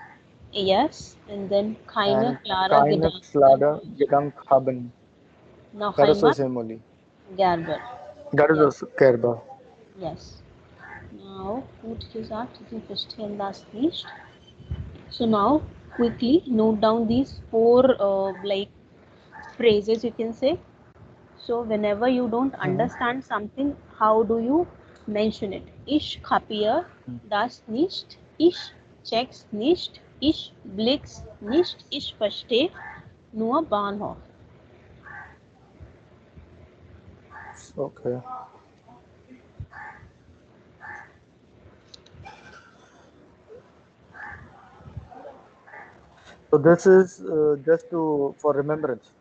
Yes. And then keine And klare keine Gedanken. klare Gedank haben. Noch That is einmal the same only. Gerber. That is Yes. also Gerber. Yes. Now, gut gesagt, Sie verstehen das nicht. So now, quickly note down these four like phrases, you can say. So whenever you don't Mm-hmm. understand something, how do you mention it? Ich kapiere das nicht. Ich check's nicht. Ich blick's nicht. Ich verstehe nur Bahnhof. Okay. So this is just to for remembrance.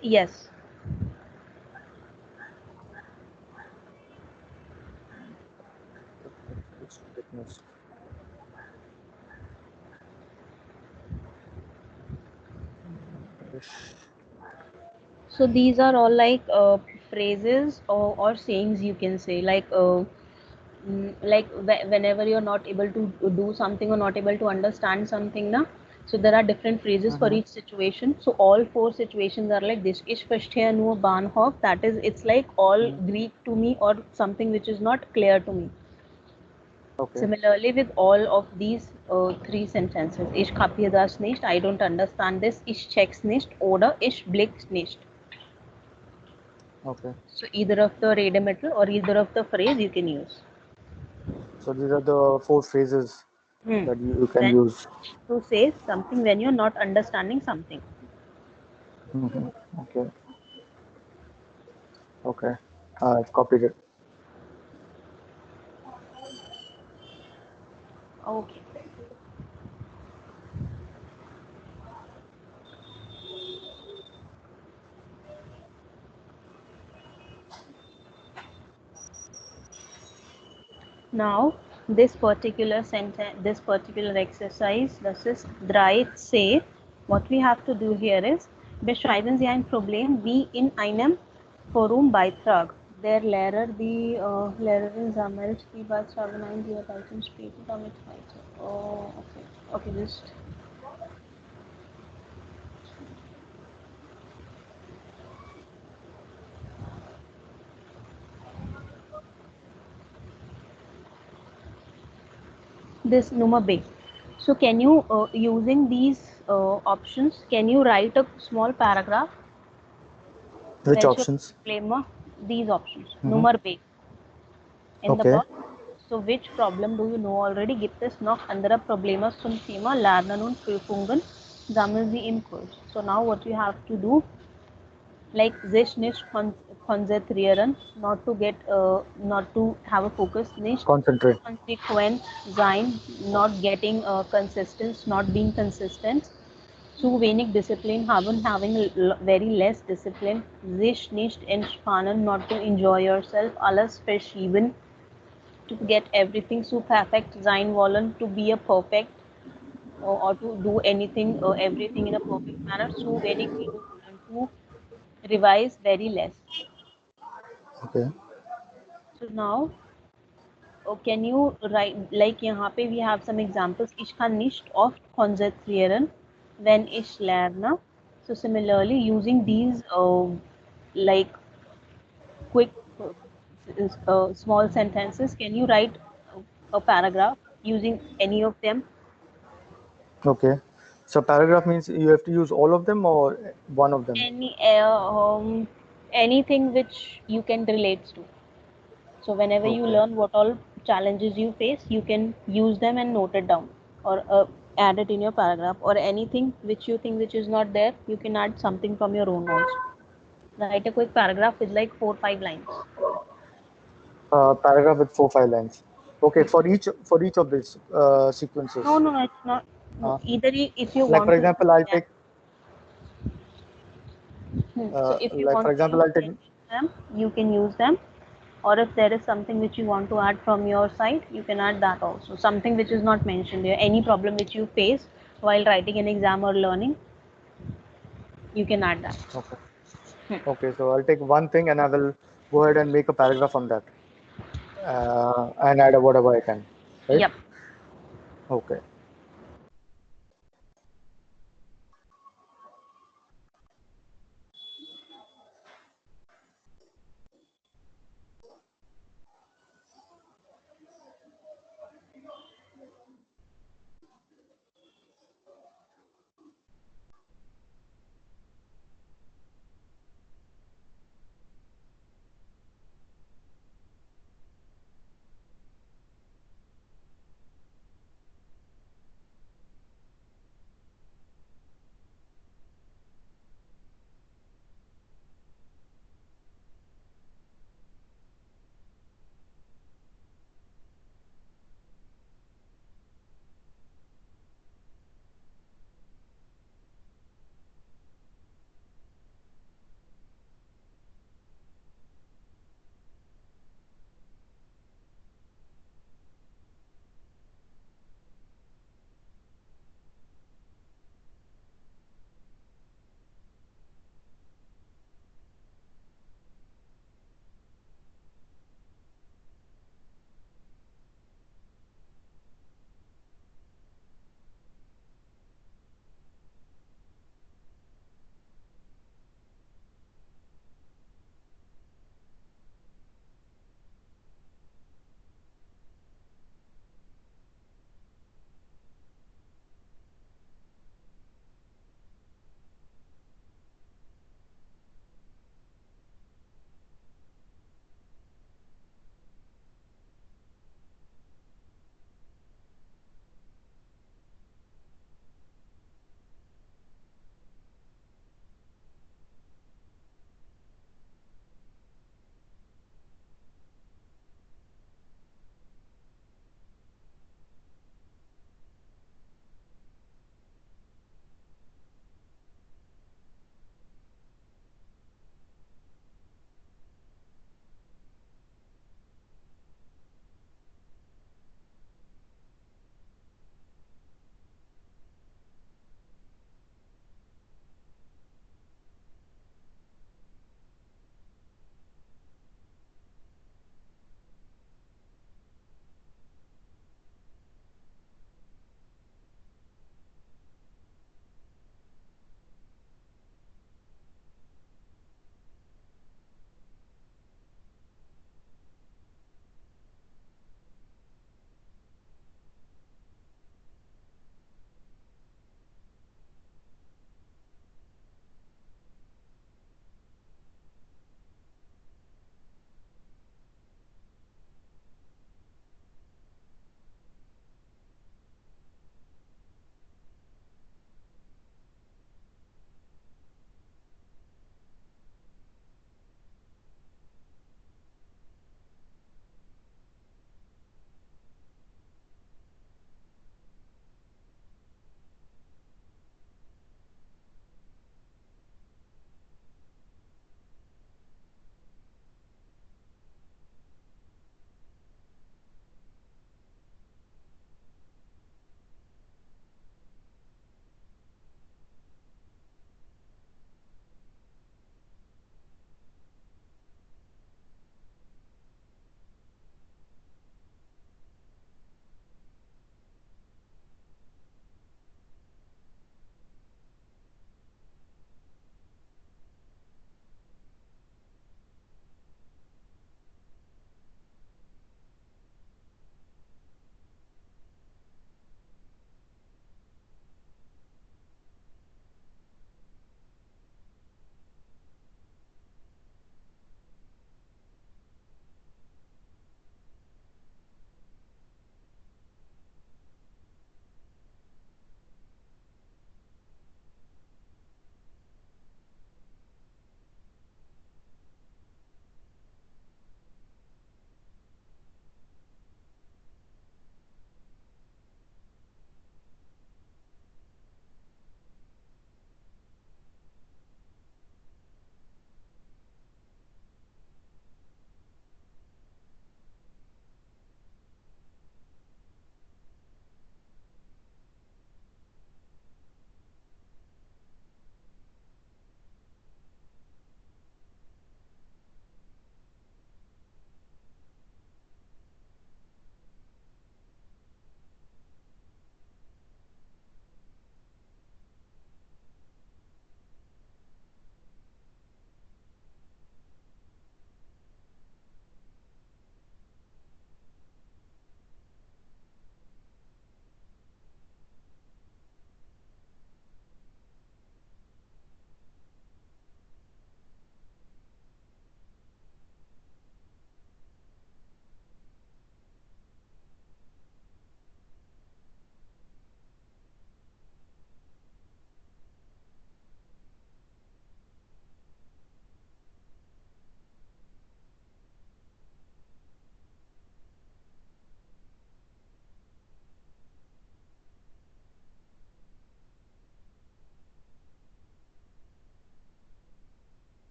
Yes. So these are all like phrases or sayings, you can say, like like whenever you're not able to do something or not able to understand something na, so there are different phrases for Mm-hmm. each situation. So all four situations are like this: ich verstehe nur Bahnhof, that is, it's like all Mm-hmm. Greek to me or something which is not clear to me. Okay. Similarly with all of these three sentences: ich kapiere das nicht, I don't understand this; ich check's nicht, oder ich blick's nicht. Okay. So either of the redemetal or either of the phrase you can use. So these are the four phrases Hmm. that you can When use. to say something when you're not understanding something. Mm-hmm. Okay. Okay. I've copied it. Okay. Now this particular sentence, this particular exercise, das ist 3c. What we have to do here is beschreiben Sie ein Problem wie in einem Forumbeitrag. Der Lehrer, die Lehrerin sammelt die Beitragen ein, die Erhaltung später damit weiter. Oh, okay. Okay, just this Nummer B. So can you, using these options, can you write a small paragraph? Which Welche options? Probleme? These options. Mm-hmm. Nummer B in the Okay. box. So which problem do you know already? Gibt es noch andere Probleme zum Thema Lernen und Prüfungen? Sammeln Sie im Kurs. So now what you have to do, like sich nicht konzentrieren, not to get, not to have a focus, nicht Concentrate. consequent sein, not getting consistent, not being consistent, zu wenig Discipline haben, having very less discipline, sich nicht entspannen, not to enjoy yourself, alles verschieben, to get everything zu perfect sein wollen, to be a perfect, or to do anything, everything in a perfect manner, zu wenig wiederholen, to revise very less. Okay. So now, can you write, like यहाँ पे we have some examples. Ich kann nicht oft konzentrieren, wenn ich lerne. So similarly, using these like quick small sentences, can you write a paragraph using any of them? Okay. So paragraph means you have to use all of them or one of them. Any anything which you can relate to. So whenever you Okay. learn what all challenges you face, you can use them and note it down, or add it in your paragraph, or anything which you think which is not there, you can add something from your own also. Write a quick paragraph with like 4 5 lines. Paragraph with 4 5 lines. Okay. For each of these No, sequences. no, no, it's not. No, Uh, either if you like for want to example, use I'll them. take. So if you Like for want to example, use I'll take. any of them, you can use them. Or if there is something which you want to add from your side, you can add that also. Something which is not mentioned there, any problem which you face while writing an exam or learning, you can add that. Okay. Okay. So I'll take one thing and I will go ahead and make a paragraph on that and add whatever I can. Right. Yep. Okay.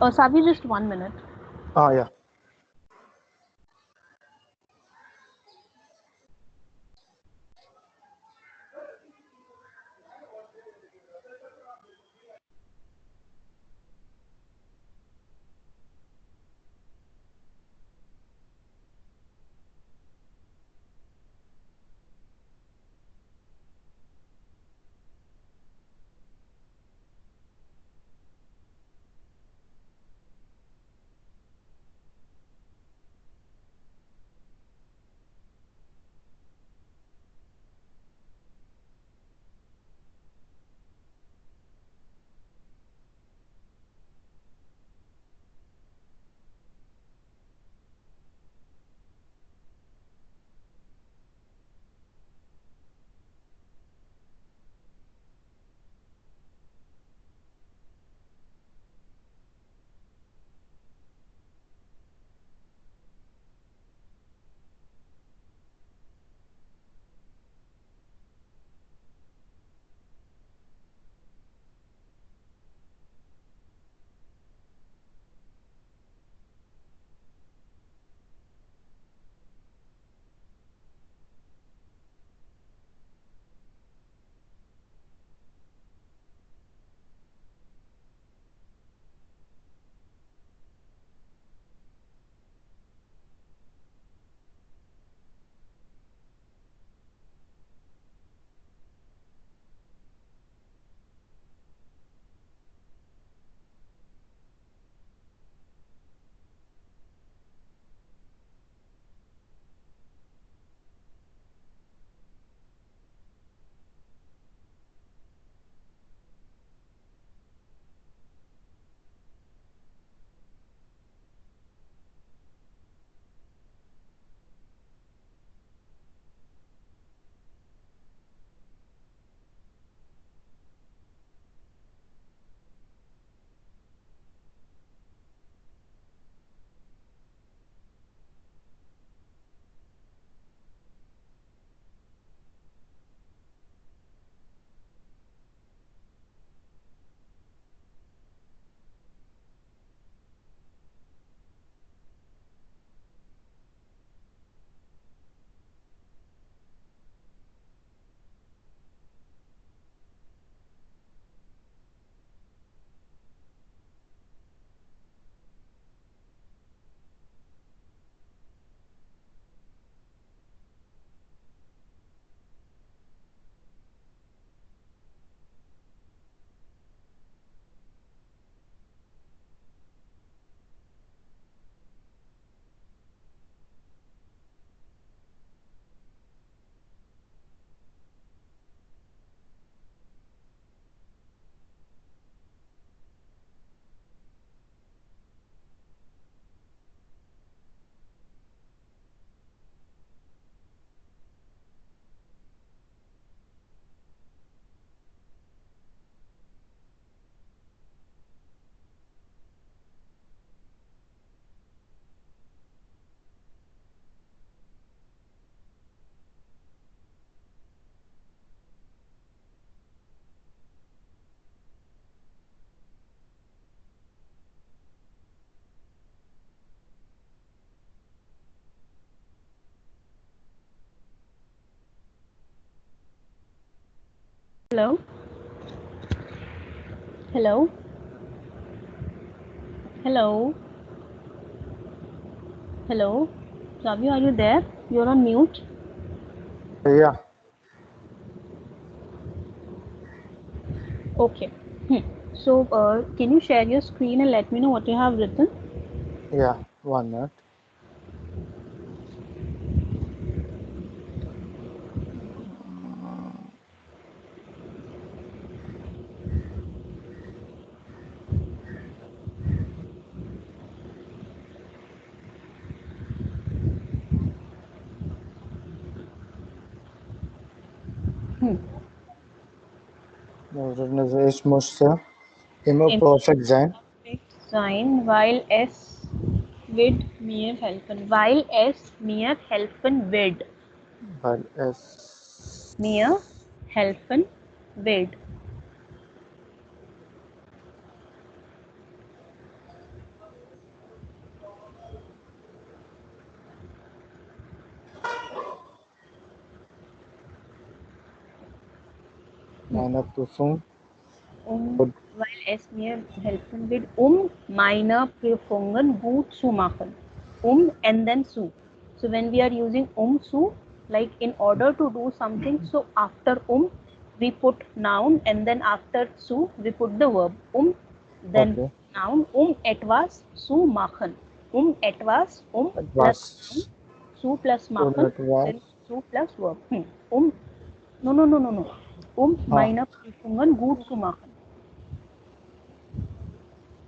Sabi, just 1 minute. Ah, yeah. Hello? Hello? Hello? Hello? Sabi, are you there? You're on mute. Yeah, Okay. Hmm. So, can you share your screen and let me know what you have written? yeah. 1 minute. Hmm. Written as ich musste immer Immer perfekt sein, perfekt sein, weil es wird mir helfen. Weil es mir helfen wird. weil es Mir helfen wird. Meine Prüfung Um, wird weil es mir helfen wird, meine Prüfungen gut zu machen. And then zu. So when we are using zu, like in order to do something, so after we put noun, and then after zu we put the verb. Then okay. noun, etwas zu machen. Etwas, plus noun, Etwas. zu plus Und machen, etwas. then zu plus verb. No, no, no, no, no. Ah, Meine Prüfungen gut zu machen.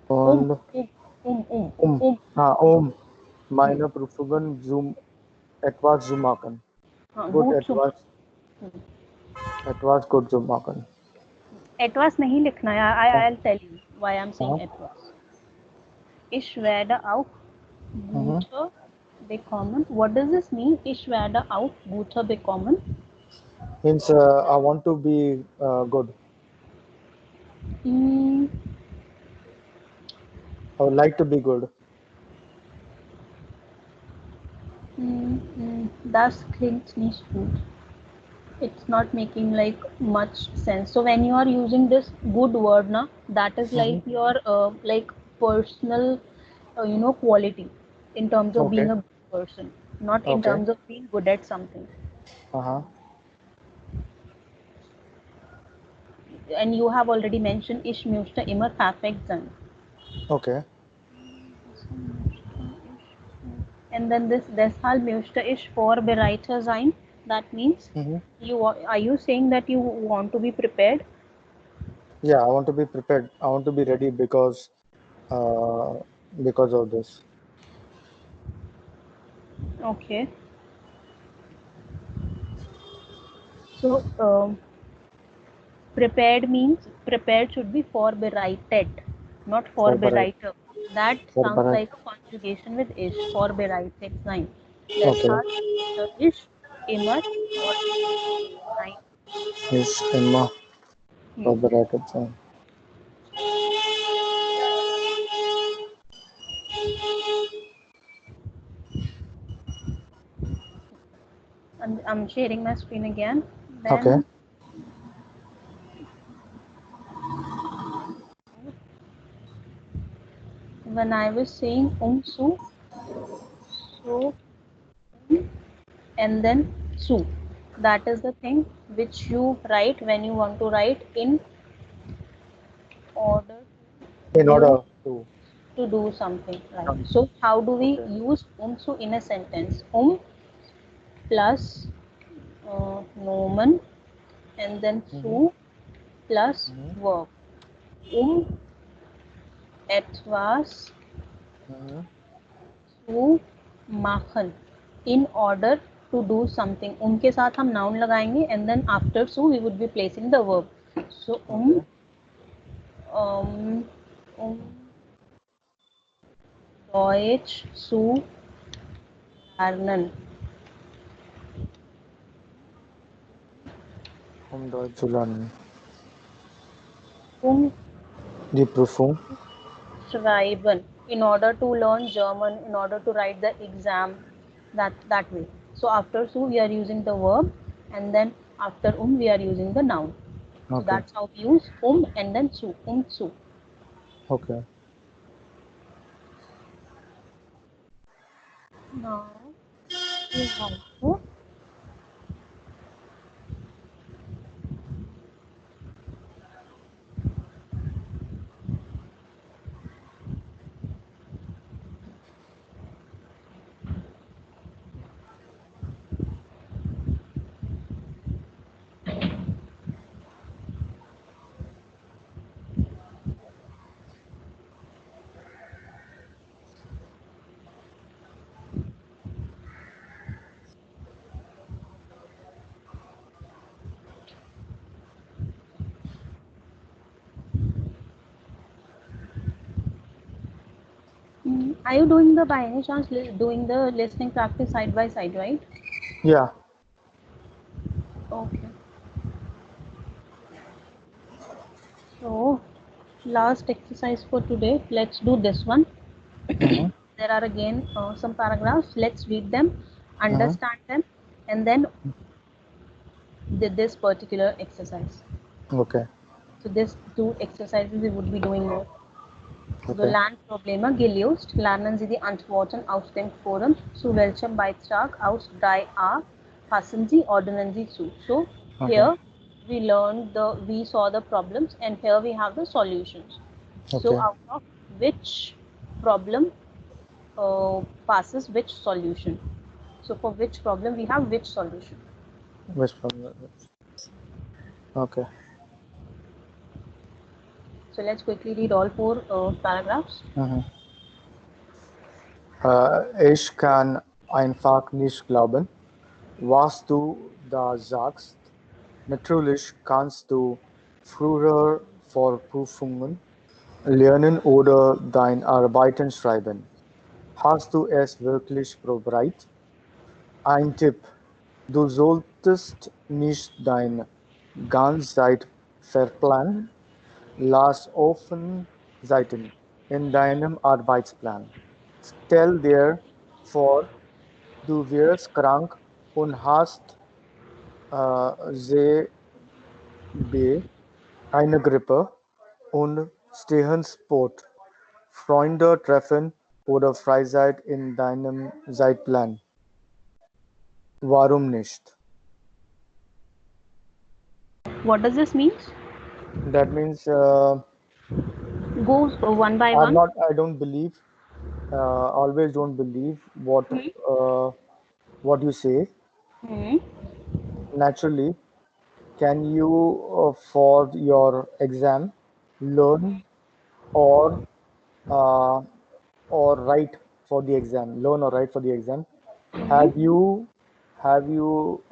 Um, und um, um, um. um. Hmm. Meine Prüfungen etwas Zoom machen. हाँ, Gut good to etwas, hmm. etwas gut Zoom machen. Etwas नहीं लिखना है. Ah, I'll tell you why I'm saying ah, etwas. Ich werde auch mhm. Güter bekommen. What does this mean? Ich werde auch Güter bekommen. Means I want to be good. Mm, I would like to be good. das klingt nicht gut. It's not making like much sense. So when you are using this good word na, that is Hmm. like your like personal quality in terms of being Okay. a good person, not in Okay. terms of being good at something. Uh-huh. And you have already mentioned ich möchte immer perfekt sein. Okay. And then this deshalb möchte ich vorbereitet sein, that means Hmm. are you saying that you want to be prepared? Yeah, I want to be prepared. I want to be ready uh, because of this. Okay. So prepared means prepared should be vorbereitet, not Vorbereitet. vorbereiter. That sounds Vorbereitet. like a conjugation with ish. Vorbereitet sein. Okay. Deshalb möchte ich immer vorbereitet sein. Ist immer Hmm. vorbereitet sein. I'm sharing my screen again. Okay. Then when I was saying su, so and then su. That is the thing which you write when you want to write in order In to do order to something, right? come. So how do we Okay. use so in a sentence? Plus nomen, and then Mm-hmm. su plus Mm-hmm. verb. Um etwas Mm-hmm. zu machen, in order to do something. के साथ हम noun लगाएंगे, and then after su we would be placing the verb. So Okay. um, um Deutsch zu lernen. Deutsch zu lernen. Um Die Prüfung. schreiben, in order to learn German, in order to write the exam, that way. So after su we are using the verb, and then after we are using the noun. So Okay. that's how we use and then su. Okay. Now we have to are you doing the by any chance doing the listening practice side by side, right? Yeah. Okay. So last exercise for today. Let's do this one. Mm-hmm. There are again some paragraphs. Let's read them, Mm-hmm. understand them, and then did this particular exercise. Okay. So this two exercises we would be doing more. De Okay. Lernproblemen gelöst, lernen Sie die Antworten aus dem Forum. Zu welchem Beitrag aus 3a passen Sie, ordnen Sie zu. So Okay. here we saw the problems, and here we have the solutions. So Okay. out of which problem passes which solution. So for which problem we have which solution. Which problem? Okay. So let's quickly read all four paragraphs. Mhm. Ich kann einfach nicht glauben, was du da sagst. Natürlich kannst du früher Vorprüfungen lernen oder dein Arbeiten schreiben. Hast du es wirklich probiert? Ein Tipp: Du solltest nicht dein Ganzzeit verplanen. Lass offen Seiten in deinem Arbeitsplan. Stell dir vor, du wirst krank und hast CB, eine Grippe und Stehensport. Freunde treffen oder Freizeit in deinem Zeitplan. Warum nicht? What does this mean? That means Go one by I'm one. not. I don't believe. Always don't believe uh, what you say. Hmm. Naturally, can you for your exam learn or uh, write for the exam? Learn or write for the exam? Hmm. Have you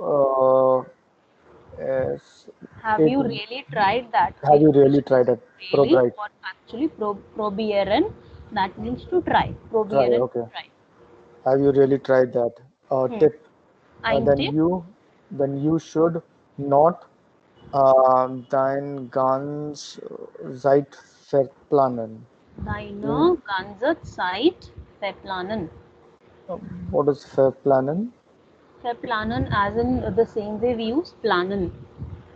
s- Have you taken? really tried that? Have you Which really tried is it? really Right. or actually probieren? That means to try. Try. Probieren to Okay. try. Have you really tried that? Hmm. Tip. Ein Then Tipp. you should not dein ganz Zeit verplanen. Deine Mm, ganze Zeit verplanen. What is verplanen? Verplanen as in the same way we use planen.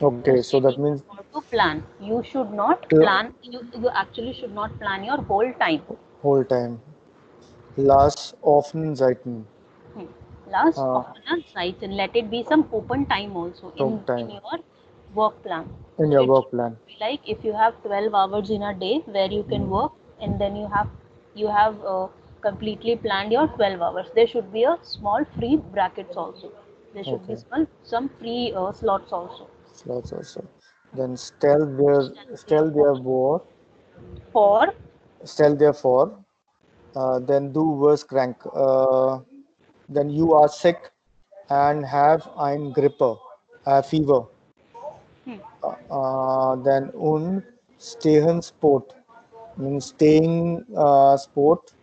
Okay, Use so that any means verb to plan. You should not the plan. You actually should not plan your whole time. whole time. Lass offen Seiten. Hmm. Last Uh, offene Zeiten. Let it be some open time also Talk in time your work plan. in So your it work should plan. be like if you have 12 hours in a day where you can Mm, work, and then you have completely planned your 12 hours. There should be a small free brackets also. There should be okay, some free slots also. slots also. Then stell their war, For stell therefore. Then du wirst krank. Then you are sick and have ein Grippe, fever. hmm, Then stehen Sport means staying sport,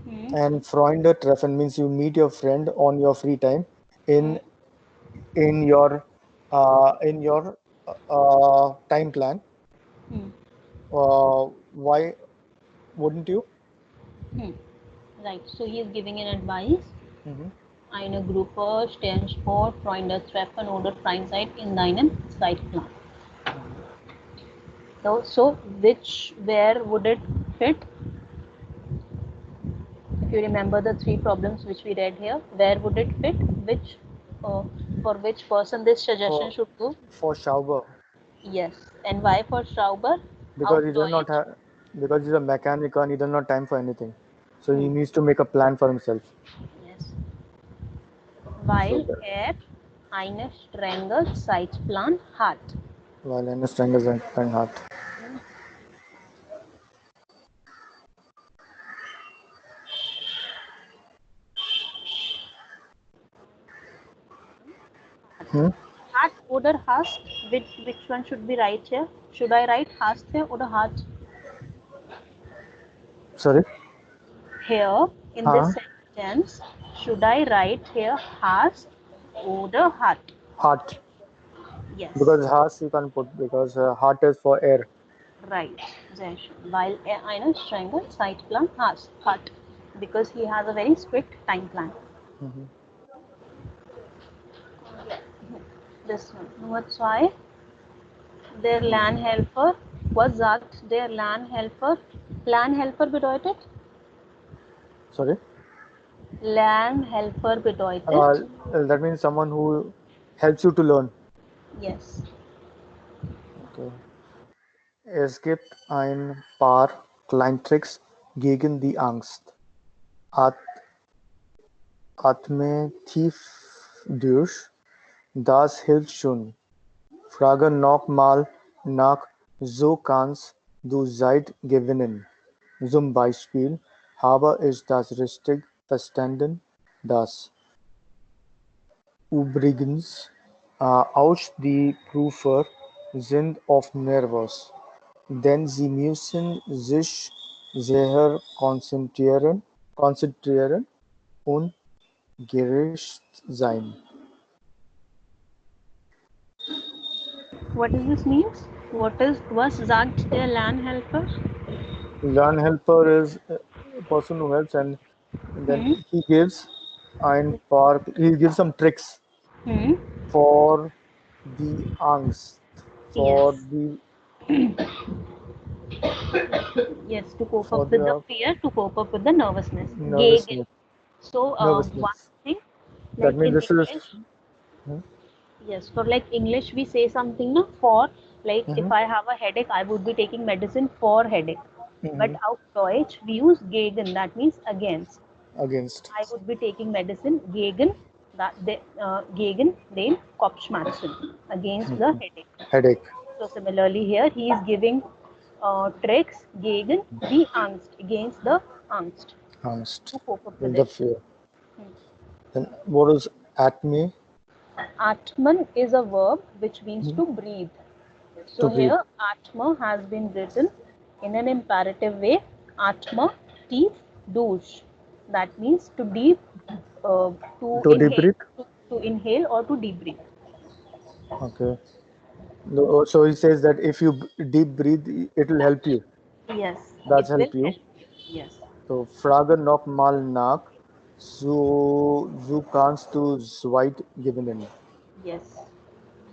hmm, and Freunde treffen means you meet your friend on your free time hmm, in in your time plan. hmm, Why wouldn't you? hmm. Right. So he is giving an advice. Hmm. Eine Gruppe stehen vor, Freunde treffen oder Freizeit in deinem Zeitplan. Hmm. So where would it fit? If you remember the three problems which we read here, where would it fit? Which uh, for which person this suggestion For should go? Schauber, Yes. And why for Schrauber? because Auf he does not Deutsch. have, because he's a mechanic and he does not time for anything, so he Hmm. needs to make a plan for himself. Yes. So Weil that er eine strenge Zeitplan hat. while understanding is kind hard. Hmm? Hat oder hast? Which one should be right here? Should I write hast here or hat? Sorry. Here in this Huh? sentence, should I write here hast or hat? Heart. Yes, Because heart you can't put because heart is for air. right. Sehr schön. Weil er einen strengen Zeitplan hat. Because he has a very strict time plan. Hmm. This one. Nummer zwei. Der Lernhelfer. Was sagt der Lernhelfer? Lernhelfer bedeutet? Sorry. Lernhelfer Uh, bedeutet? that means someone who helps you to learn. Yes. Okay. Es gibt ein paar Kleintricks gegen die Angst. At atme tief durch. Das hilft schon. Frage nochmal nach, so kannst du Zeit gewinnen. Zum Beispiel, habe ich das richtig verstanden, dass übrigens auch die Prüfer sind oft nervös, denn sie müssen sich sehr konzentrieren und gerecht sein. What does this means? Was sagt der Lernhelfer? Learn helper is a person who helps, and then Hmm. he gives he gives some tricks Hmm. for the angst, for Yes. the Yes, to cope for up with the the fear, to cope up with the nervousness. Gegen. nervousness. So, one Nervousness. thing, That like means in this is. English, Hmm. yes, for like English, we say something no, for like if Hmm. I have a headache, I would be taking medicine for headache. But Hmm. auf Deutsch, we use gegen, that means against. Against. I would be taking medicine gegen den Kopfschmerzen, against the Mhm. headache. Headache. So similarly here, he is giving tricks gegen die Angst, against the Angst, Angst. to cope up with The it. fear. Then what is atme? Atman is a verb which means Hmm. to breathe. So To breathe. here Atma has been written in an imperative way. Atma tief douche. That means to deep, uh, to To deep inhale, breathe. to inhale or to deep breathe. Okay. No, so he says that if you deep breathe, it will help you. Yes, it That's will help you. help you. Yes, So Frage noch mal nach. So du kannst du Zweit gewinnen. yes.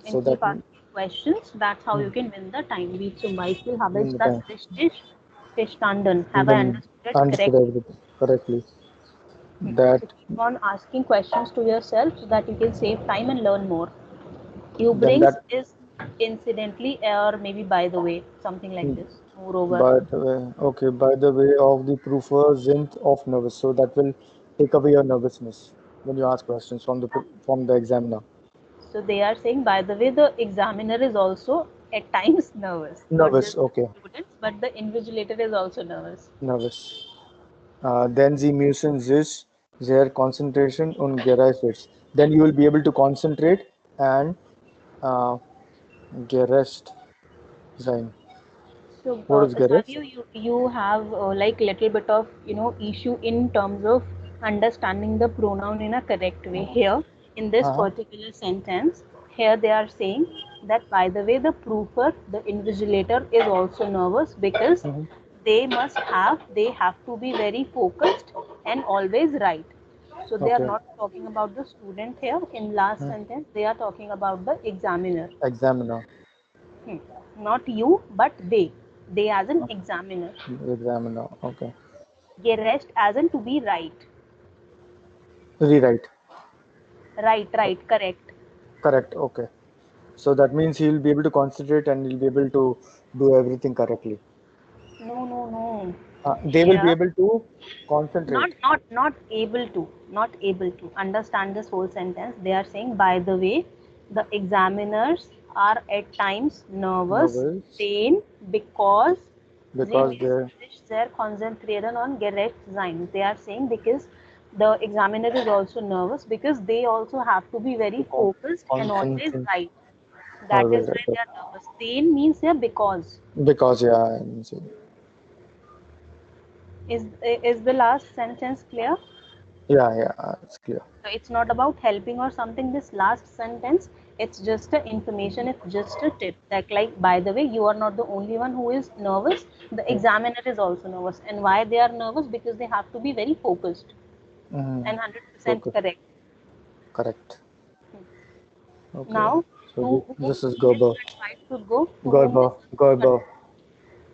So And that keep asking questions. That's how hmm, you can win the time. Wie zum Beispiel habe in ich the das time. richtig verstanden? Have And I then understood it understood correctly? everything correctly. So That keep on asking questions to yourself so that you can save time and learn more. then Brings that is incidentally or maybe by the way, something like this. Moreover. by the way, okay, by the way of the proofer sind of nervous. So that will take away your nervousness when you ask questions from the examiner. So they are saying, by the way, the examiner is also at times nervous. Not Nervous, just the okay, students, but the invigilator is also nervous. nervous. Then the müssen sich their concentration on gerecht. Then you will be able to concentrate and uh, gerecht sein. So, What is gerecht? Savio, you have like little bit of issue in terms of understanding the pronoun in a correct way. Here, in this Uh-huh. particular sentence, here they are saying that by the way, the proofer, the invigilator is also nervous because Hmm. they have to be very focused and always right. So they are Okay. not talking about the student here. In last Hmm. sentence, they are talking about the examiner. Examiner. Hmm. Not you, but they. They as an examiner. Examiner. Okay. Gerecht as in to be right. Rewrite. Right, right, correct. Correct. Okay. So that means he'll be able to concentrate and he'll be able to do everything correctly. No, no, no. They will be Here, able to concentrate. not able to, not able to understand this whole sentence. They are saying, by the way, the examiners are at times nervous, Novels then because sie because müssen they're sich sehr konzentrieren on gerecht sein. They are saying because the examiner is also nervous because they also have to be very to focused and always concentrate. right. That Always is right. why they are nervous. Then means yeah because. Because yeah, I'm saying- Is the last sentence clear? yeah, it's clear. So it's not about helping or something. This last sentence, it's just a information. It's just a tip. That like by the way, you are not the only one who is nervous. The Hmm. examiner is also nervous. And why they are nervous? Because they have to be very focused Hmm. and 100% Focus. correct. Correct. Okay. Now, So To whom this is his Gerber. advice should go, to whom Gerber. his Gerber.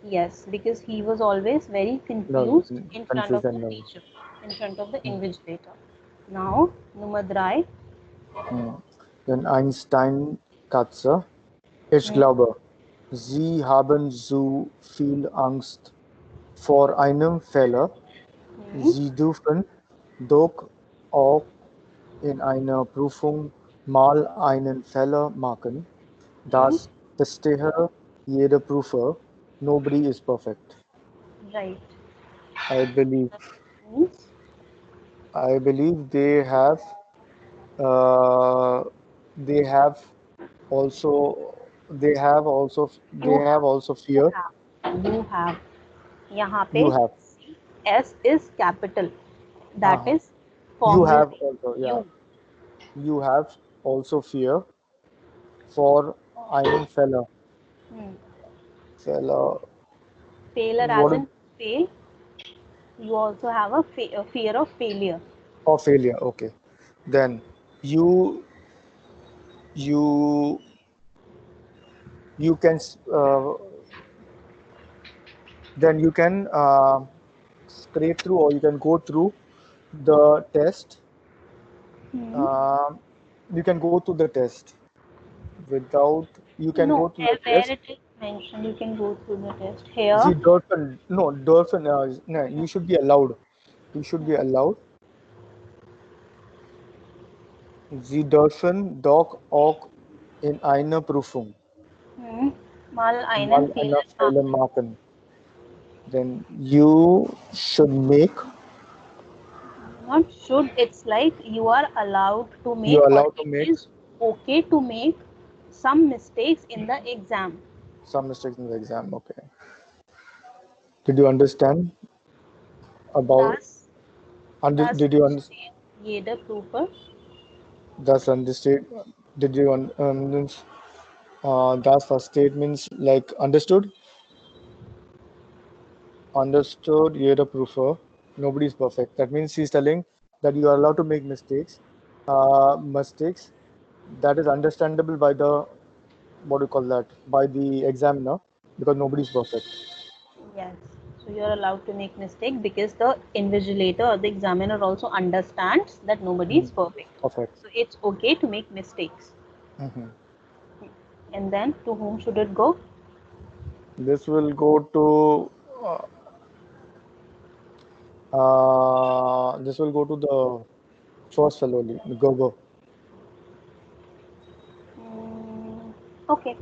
yes, because he was always very No, confused in front of the confusion. No. teacher, in front of the Hmm. invigilator. Now, Nummer 3. Hmm. Then Einstein Katze. Ich Hmm. glaube, Sie haben zu viel Angst vor einem Fehler. Hmm. Sie dürfen doch auch in einer Prüfung mal einen Fehler machen. Hmm. Das verstehe jeder Prüfer. Nobody is perfect. Right. I believe. That means I believe uh, they have they you have have, also fear. you have. यहाँ पे You have. S is capital. That Uh-huh. is You formal have name. also, yeah. You. You have also fear for einen Fehler. Hmm. Fehler. Failure as What is in fail. You also have a fear of failure. or failure? Okay. Then you you you can then you can scrape through or you can go through the test. Hmm. Um, you can go through the test without. You can No, go through the where test. it is mentioned, you can go through the test. Here, The dolphin. No, dolphin. No, you should be allowed. You should be allowed. Sie dürfen doch auch in einer Prüfung hmm, mal einen mal Fehler eine Fehler machen. machen. Then you should make. Not should, it's like you are allowed to You are make, or allowed to it make is okay to make some mistakes in the exam. some mistakes in the exam. Okay. Did you understand about? Das, das Did you understand? versteht jeder Prüfer. That's understood. Did you means, that's first statements like understood, understood. You're the proofer. Nobody is perfect. That means he's telling that you are allowed to make mistakes. Mistakes that is understandable by the what do you call that by the examiner because nobody is perfect. Yes. So you are allowed to make mistake because the invigilator or the examiner also understands that nobody is Mm, perfect. perfect. So it's okay to make mistakes. Mhm. And then to whom should it go? This will go to the first fellow only, the Gerber, Mm, okay.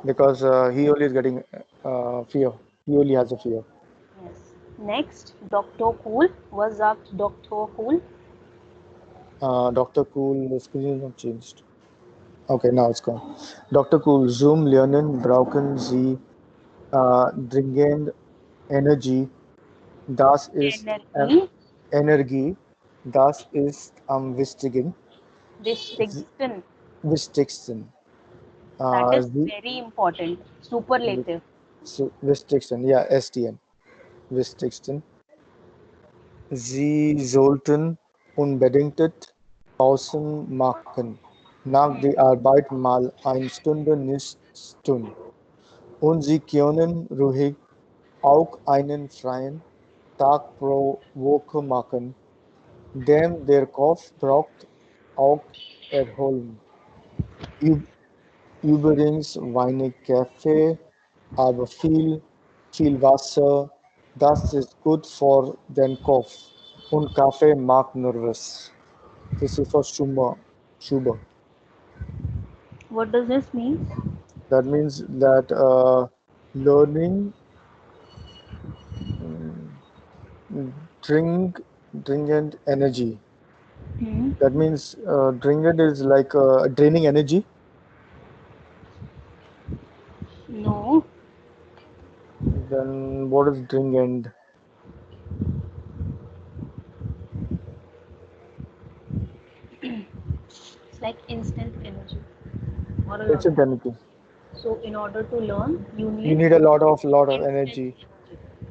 because he only is getting fear. He only has a fear. Yes. Next, Dr. Cool. Was sagt Dr. Cool? Dr. Cool, the screen is not changed. Okay, now it's gone. Dr. Cool, Zoom lernen brauchen Sie dringend Energie. Das ist Energie. Energie. Das ist am wichtigen. Wichtigsten. Wichtigsten. That is Sie, very important. Superlative. Wichtigsten, ja, STN. Wichtigsten. Sie sollten unbedingt Pausen machen. Nach der Arbeit mal eine Stunde nichts tun. Und Sie können ruhig auch einen freien Tag pro Woche machen, denn der Kopf braucht auch Erholung. Ü- Übrigens wenig Kaffee, aber viel Wasser. Das ist gut für den Kopf. Und Kaffee macht nervös. This is for Schuber. What does this mean? That means that learning mm, drink dringent energy. Hmm. That means dringent is like draining energy. No. Then what is dringent? It's like instant energy or a lot of Instant energy. energy. So in order to learn, you You need need a lot of instant energy. energy.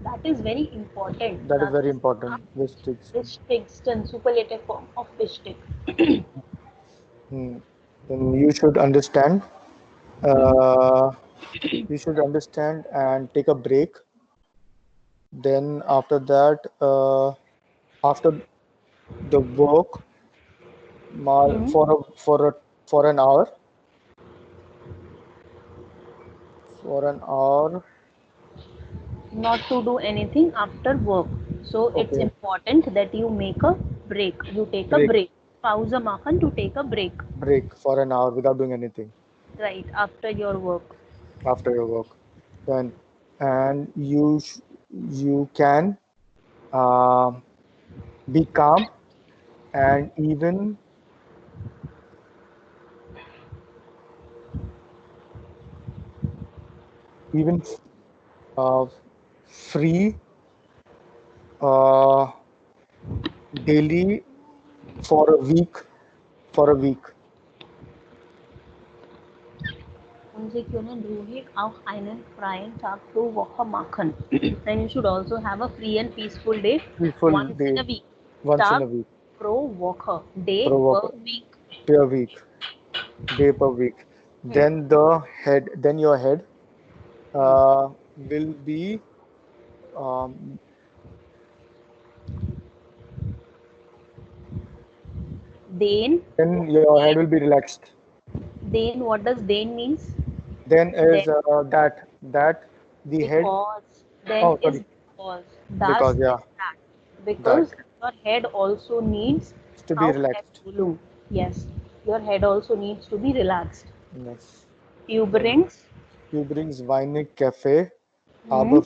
That is very important. That is That very is important. Which a Wichtigsten, superlative form of wichtig. hmm. Then you should understand. Hmm. Uh, you should understand and take a break. Then after that, after the work, Hmm. for an hour, for an hour. Not to do anything after work. So it's Okay, important that you make a break. You take a break, break. Pauza makan to take a break. break for an hour without doing anything Right after your work. after your work. Then and you can uh, be calm and even uh, free uh, daily for a week for a week. Und sie können ruhig auch einen freien Tag pro Woche machen. And you should also have a free and peaceful day Full once in day a week. once in Tag a week pro Woche. Day per work per week. per week day per week. Hmm. Then your head Hmm. will be um, Then, then your head will be relaxed. then what does then means? Then Then is that the head. because then Oh, is sorry. because das Because yeah, is that because that your head also needs is to be how head relaxed. volume. Yes, your head also needs to be relaxed. Yes. Then Übrigens, you brings Weinig Cafe, hmm, aber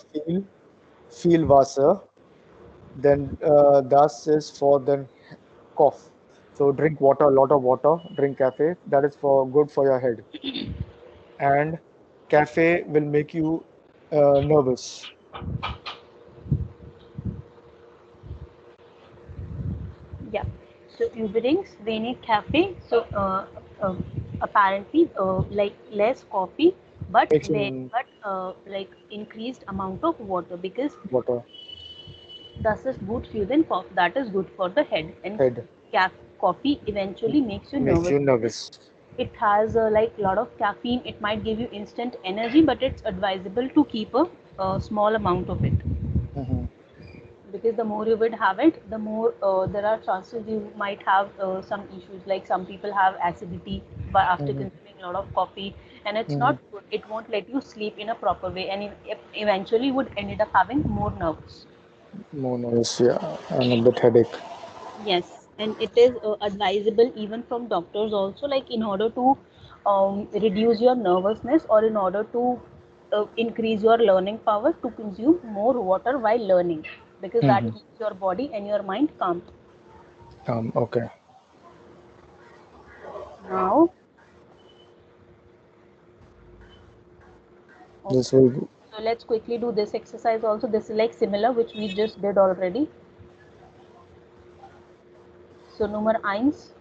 viel Wasser. Then das is for then cough. So drink water, a lot of water. Drink cafe. That is for good for your head. And cafe will make you nervous. yeah. So übrigens, wenig cafe. So uh, apparently, like less coffee, but Makes you like increased amount of water because water das ist gut für den Kopf. That is good for the head. And head. coffee eventually makes you Makes nervous you because nervous. it has like lot of caffeine. It might give you instant energy, but it's advisable to keep a small amount of it Hmm. because the more you would have it, the more there are chances you might have some issues. Like some people have acidity but after Hmm. consuming a lot of coffee, and it's Hmm. not good. It won't let you sleep in a proper way, and eventually would ended up having more nerves. More nervous, yeah, and a bit headache. Yes, and it is advisable even from doctors also, like in order to reduce your nervousness or in order to increase your learning power, to consume more water while learning because that Hmm. keeps your body and your mind calm. Okay. Now, This okay, will so let's quickly do this exercise also. This is like similar, which we just did already. So, Nummer eins,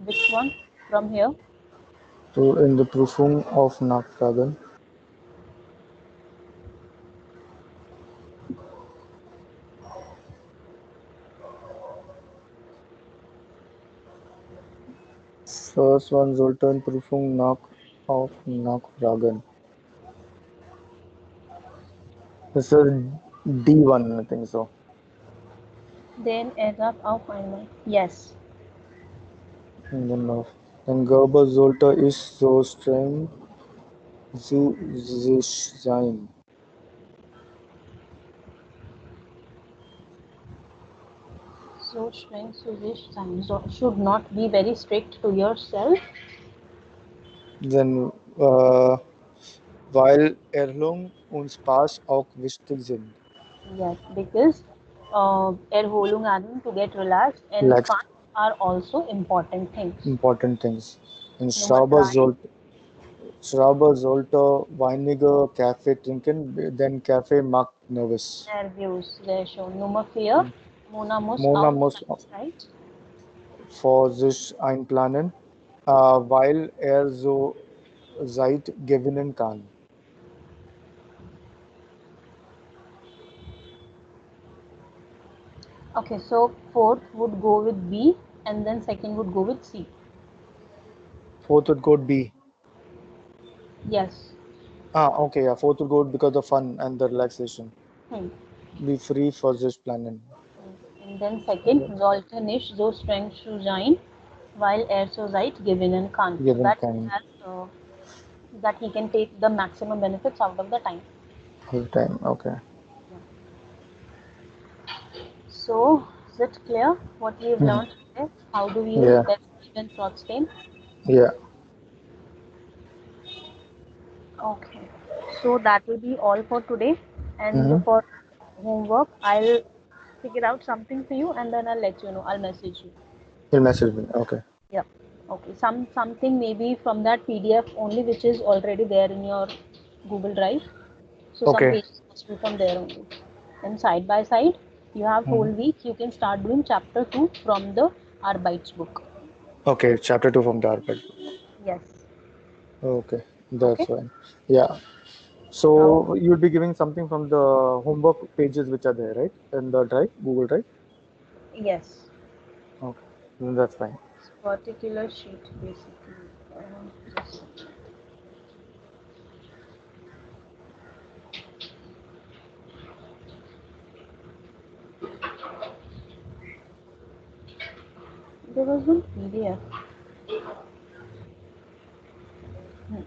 which one from here? so in the Prüfung of Nachfragen. First one sollte in Prüfung auf Nachfragen. This is D1, I think so. Then, ergab auf einmal. Yes. And then then Gerber sollte ich so streng zu sich sein. So strength to this time so should not be very strict to yourself. Then uh, weil Erholung und Spaß auch wichtig sind. Yes, because erholung adding to get relaxed and fun Relaxed, are also important things. important things. And Nummer drei, Schrauber sollte weniger Kaffee trinken, denn Kaffee macht nervös. nervös, sehr schön. Nummer vier, Mona muss Mona auch muss Zeit, right? vor sich einplanen, weil er so Zeit gewinnen kann. Okay, so fourth would go with B. and then second would go with C. Fourth would go B. Yes. Ah, okay, yeah. Fourth would go because of fun and the relaxation. Hmm. Be free for just planning. And then second, sollte nicht so streng zu sein, weil so seid gewinnen kann. So Given that he can has, that he can take the maximum benefits out of the time. whole time. Okay. Yeah. So, is it clear what we've Hmm. learned today? How do we use Yeah. best and trotzdem? Yeah. Okay. So that will be all for today. And Mm-hmm. for homework, I'll figure out something for you and then I'll let you know. I'll message you. You'll message me. Okay. Yeah. Okay. Something maybe from that PDF only which is already there in your Google Drive. So some Okay. pages must be from there only. And side by side, you have whole Mm-hmm. week. You can start doing chapter 2 from the Arbeits book. Okay. Chapter 2 from the Arpit. Yes. Okay. That's Okay. fine. Yeah. Oh, So you'll be giving something from the homework pages which are there, right? In the drive, Google Drive. yes. Okay. Then that's fine. This particular sheet basically. Just there was one PDF. Hmm.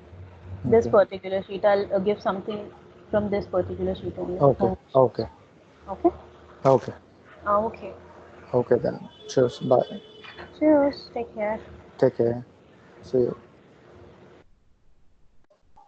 This Okay. particular sheet, I'll give something from this particular sheet only. Okay. Home sheets. Okay. Okay. Okay. Okay. Okay then. Cheers. Bye. Cheers. Take care. Take care. See you.